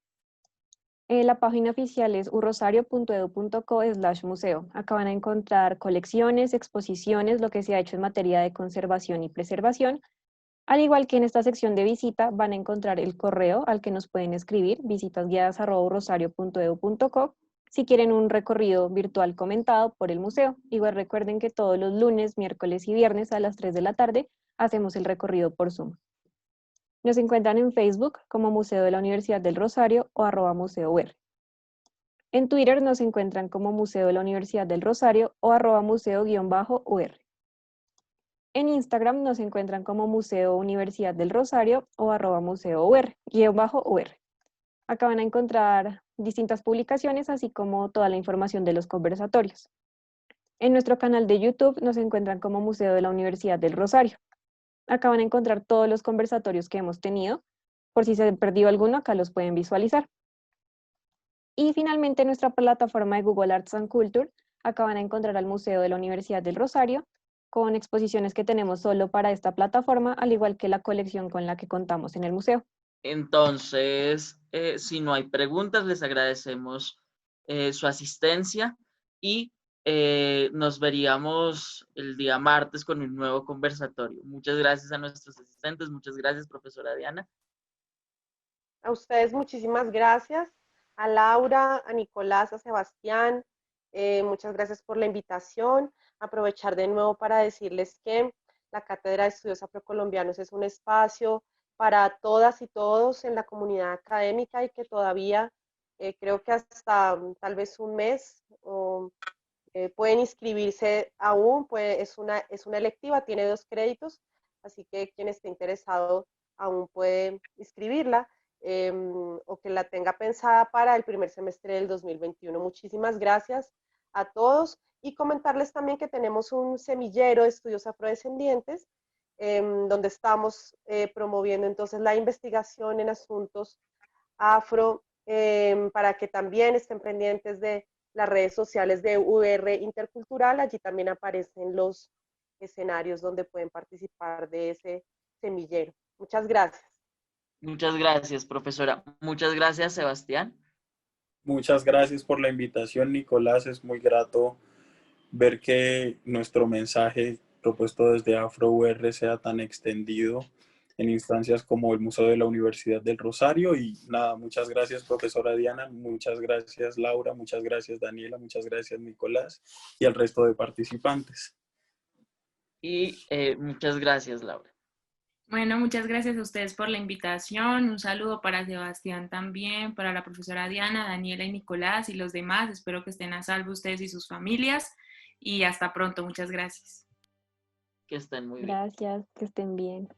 La página oficial es urrosario.edu.co/museo. Acá van a encontrar colecciones, exposiciones, lo que se ha hecho en materia de conservación y preservación. Al igual que en esta sección de visita, van a encontrar el correo al que nos pueden escribir, visitasguiadas@urrosario.edu.co, si quieren un recorrido virtual comentado por el museo. Igual recuerden que todos los lunes, miércoles y viernes a las 3 de la tarde hacemos el recorrido por Zoom. Nos encuentran en Facebook como Museo de la Universidad del Rosario o @museour. En Twitter nos encuentran como Museo de la Universidad del Rosario o @museo_ur. En Instagram nos encuentran como Museo Universidad del Rosario o @museo_ur. Acá van a encontrar distintas publicaciones, así como toda la información de los conversatorios. En nuestro canal de YouTube nos encuentran como Museo de la Universidad del Rosario. Acá van a encontrar todos los conversatorios que hemos tenido. Por si se han perdido alguno, acá los pueden visualizar. Y finalmente en nuestra plataforma de Google Arts and Culture, acá van a encontrar al Museo de la Universidad del Rosario, con exposiciones que tenemos solo para esta plataforma, al igual que la colección con la que contamos en el museo. Entonces, si no hay preguntas, les agradecemos su asistencia y nos veríamos el día martes con un nuevo conversatorio. Muchas gracias a nuestros asistentes, muchas gracias, profesora Diana. A ustedes muchísimas gracias, a Laura, a Nicolás, a Sebastián, muchas gracias por la invitación. Aprovechar de nuevo para decirles que la Cátedra de Estudios Afrocolombianos es un espacio para todas y todos en la comunidad académica y que todavía creo que hasta tal vez un mes pueden inscribirse aún, es una electiva, tiene 2 créditos, así que quien esté interesado aún puede inscribirla. O que la tenga pensada para el primer semestre del 2021. Muchísimas gracias a todos y comentarles también que tenemos un semillero de estudios afrodescendientes donde estamos promoviendo entonces la investigación en asuntos afro para que también estén pendientes de las redes sociales de UR Intercultural. Allí también aparecen los escenarios donde pueden participar de ese semillero. Muchas gracias. Muchas gracias, profesora. Muchas gracias, Sebastián. Muchas gracias por la invitación, Nicolás. Es muy grato ver que nuestro mensaje propuesto desde AfroUR sea tan extendido en instancias como el Museo de la Universidad del Rosario. Y nada, muchas gracias, profesora Diana, muchas gracias, Laura, muchas gracias, Daniela, muchas gracias, Nicolás, y al resto de participantes. Y muchas gracias, Laura. Bueno, muchas gracias a ustedes por la invitación. Un saludo para Sebastián también, para la profesora Diana, Daniela y Nicolás y los demás. Espero que estén a salvo ustedes y sus familias. Y hasta pronto. Muchas gracias. Que estén muy bien. Gracias, que estén bien.